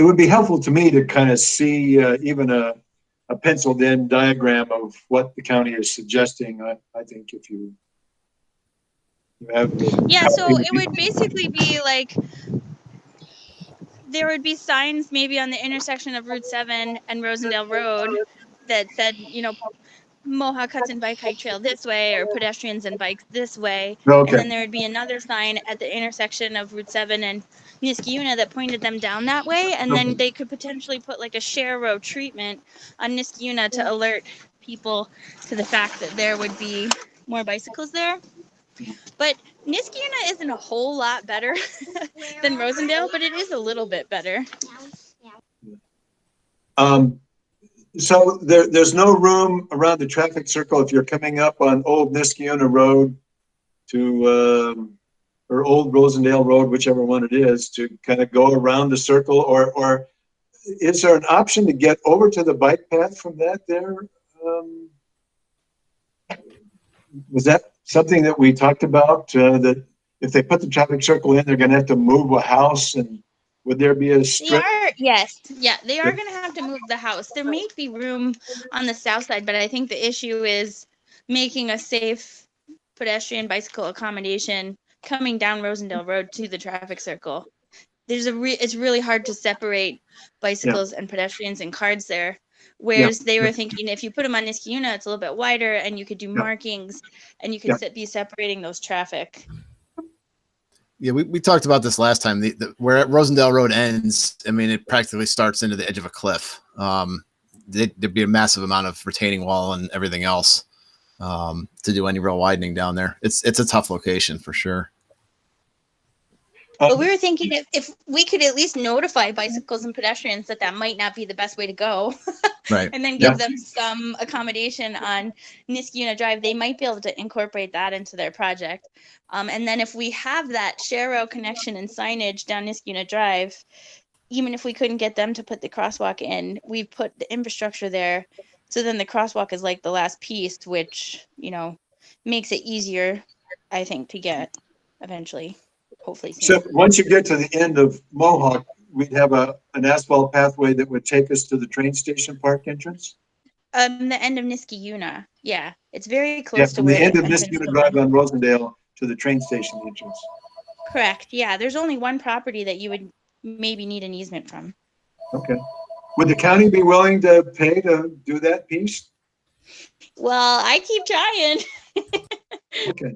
would be helpful to me to kind of see even a penciled in diagram of what the county is suggesting. I think if you have yeah, so it would basically be like there would be signs maybe on the intersection of Route 7 and Rosendale Road that said, you know, Mohawk Hudson Bike Hike Trail this way, or pedestrians and bikes this way. Okay. And then there would be another sign at the intersection of Route 7 and Niskayuna that pointed them down that way. And then they could potentially put like a share row treatment on Niskayuna to alert people to the fact that there would be more bicycles there. But Niskayuna isn't a whole lot better than Rosendale, but it is a little bit better. So there's no room around the traffic circle if you're coming up on Old Niskayuna Road to, or Old Rosendale Road, whichever one it is, to kind of go around the circle, or is there an option to get over to the bike path from that there? Was that something that we talked about, that if they put the traffic circle in, they're going to have to move a house, and would there be a strip? Yes. Yeah, they are going to have to move the house. There may be room on the south side, but I think the issue is making a safe pedestrian bicycle accommodation coming down Rosendale Road to the traffic circle. It's really hard to separate bicycles and pedestrians and cars there. Whereas they were thinking if you put them on Niskayuna, it's a little bit wider and you could do markings and you could be separating those traffic. Yeah, we talked about this last time. Where Rosendale Road ends, I mean, it practically starts into the edge of a cliff. There'd be a massive amount of retaining wall and everything else to do any real widening down there. It's a tough location for sure. But we were thinking if we could at least notify bicycles and pedestrians that might not be the best way to go. Right. And then give them some accommodation on Niskayuna Drive, they might be able to incorporate that into their project. And then if we have that Sharrow connection and signage down Niskayuna Drive, even if we couldn't get them to put the crosswalk in, we put the infrastructure there. So then the crosswalk is like the last piece, which, you know, makes it easier, I think, to get eventually, hopefully. So once you get to the end of Mohawk, we'd have an asphalt pathway that would take us to the train station park entrance? The end of Niskayuna. Yeah, it's very close to where the end of Niskayuna Drive on Rosendale to the train station entrance. Correct. Yeah, there's only one property that you would maybe need an easement from. Okay. Would the county be willing to pay to do that piece? Well, I keep trying. Okay.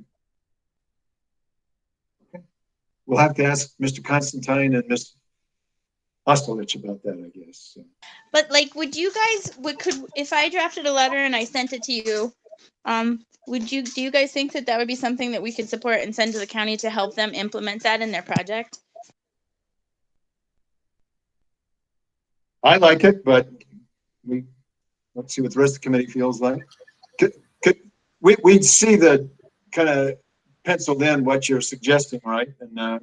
We'll have to ask Mr. Constantine and Ms. Ostolich about that, I guess. So. But like, would you guys if I drafted a letter and I sent it to you, do you guys think that would be something that we could support and send to the county to help them implement that in their project? I like it, but let's see what the rest of the committee feels like. We'd see the kind of penciled in what you're suggesting, right? And the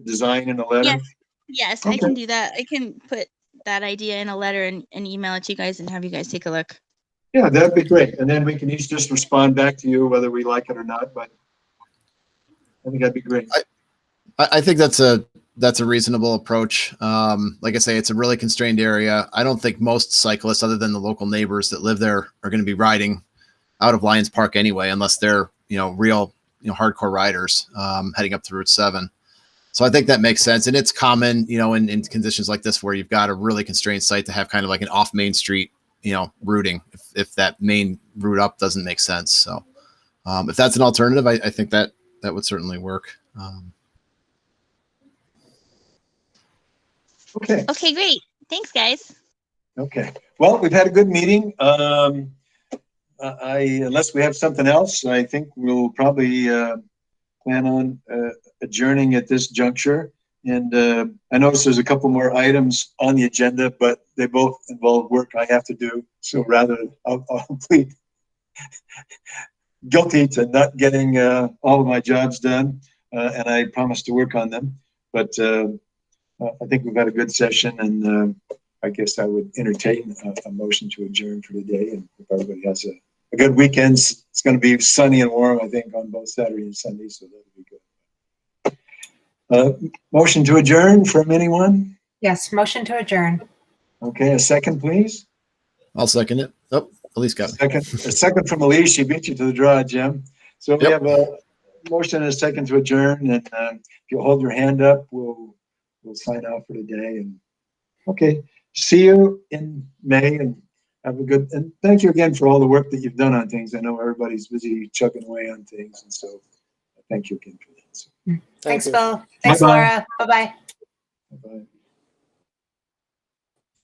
design in a letter. Yes, Okay. I can do that. I can put that idea in a letter and email it to you guys and have you guys take a look. Yeah, that'd be great. And then we can each just respond back to you whether we like it or not, but I think that'd be great. I think that's a reasonable approach. Like I say, it's a really constrained area. I don't think most cyclists, other than the local neighbors that live there, are going to be riding out of Lions Park anyway, unless they're, real, hardcore riders, heading up to Route 7. So I think that makes sense. And it's common, in conditions like this, where you've got a really constrained site, to have kind of like an off Main Street, routing, if that main route up doesn't make sense. So if that's an alternative, I think that would certainly work. Okay. Okay, great. Thanks, guys. Okay. Well, we've had a good meeting. Unless we have something else, I think we'll probably plan on adjourning at this juncture. And I noticed there's a couple more items on the agenda, but they both involve work I have to do. So rather, I'll plead guilty to not getting all of my jobs done, and I promise to work on them. But I think we've had a good session, and I guess I would entertain a motion to adjourn for today. And if everybody has a good weekend, it's going to be sunny and warm, I think, on both Saturday and Sunday, so that'll be good. Motion to adjourn from anyone? Yes, motion to adjourn. Okay, a second, please. I'll second it. Oh, Elise got me. A second from Elise. She beat you to the draw, Jim. So we have a motion and a second to adjourn, and if you hold your hand up, we'll sign off for today. And okay, see you in May, and have a good, and thank you again for all the work that you've done on things. I know everybody's busy chugging away on things, and so thank you again for that. So, Thanks, Bill. Thanks, Bye-bye. Laura. Bye-bye.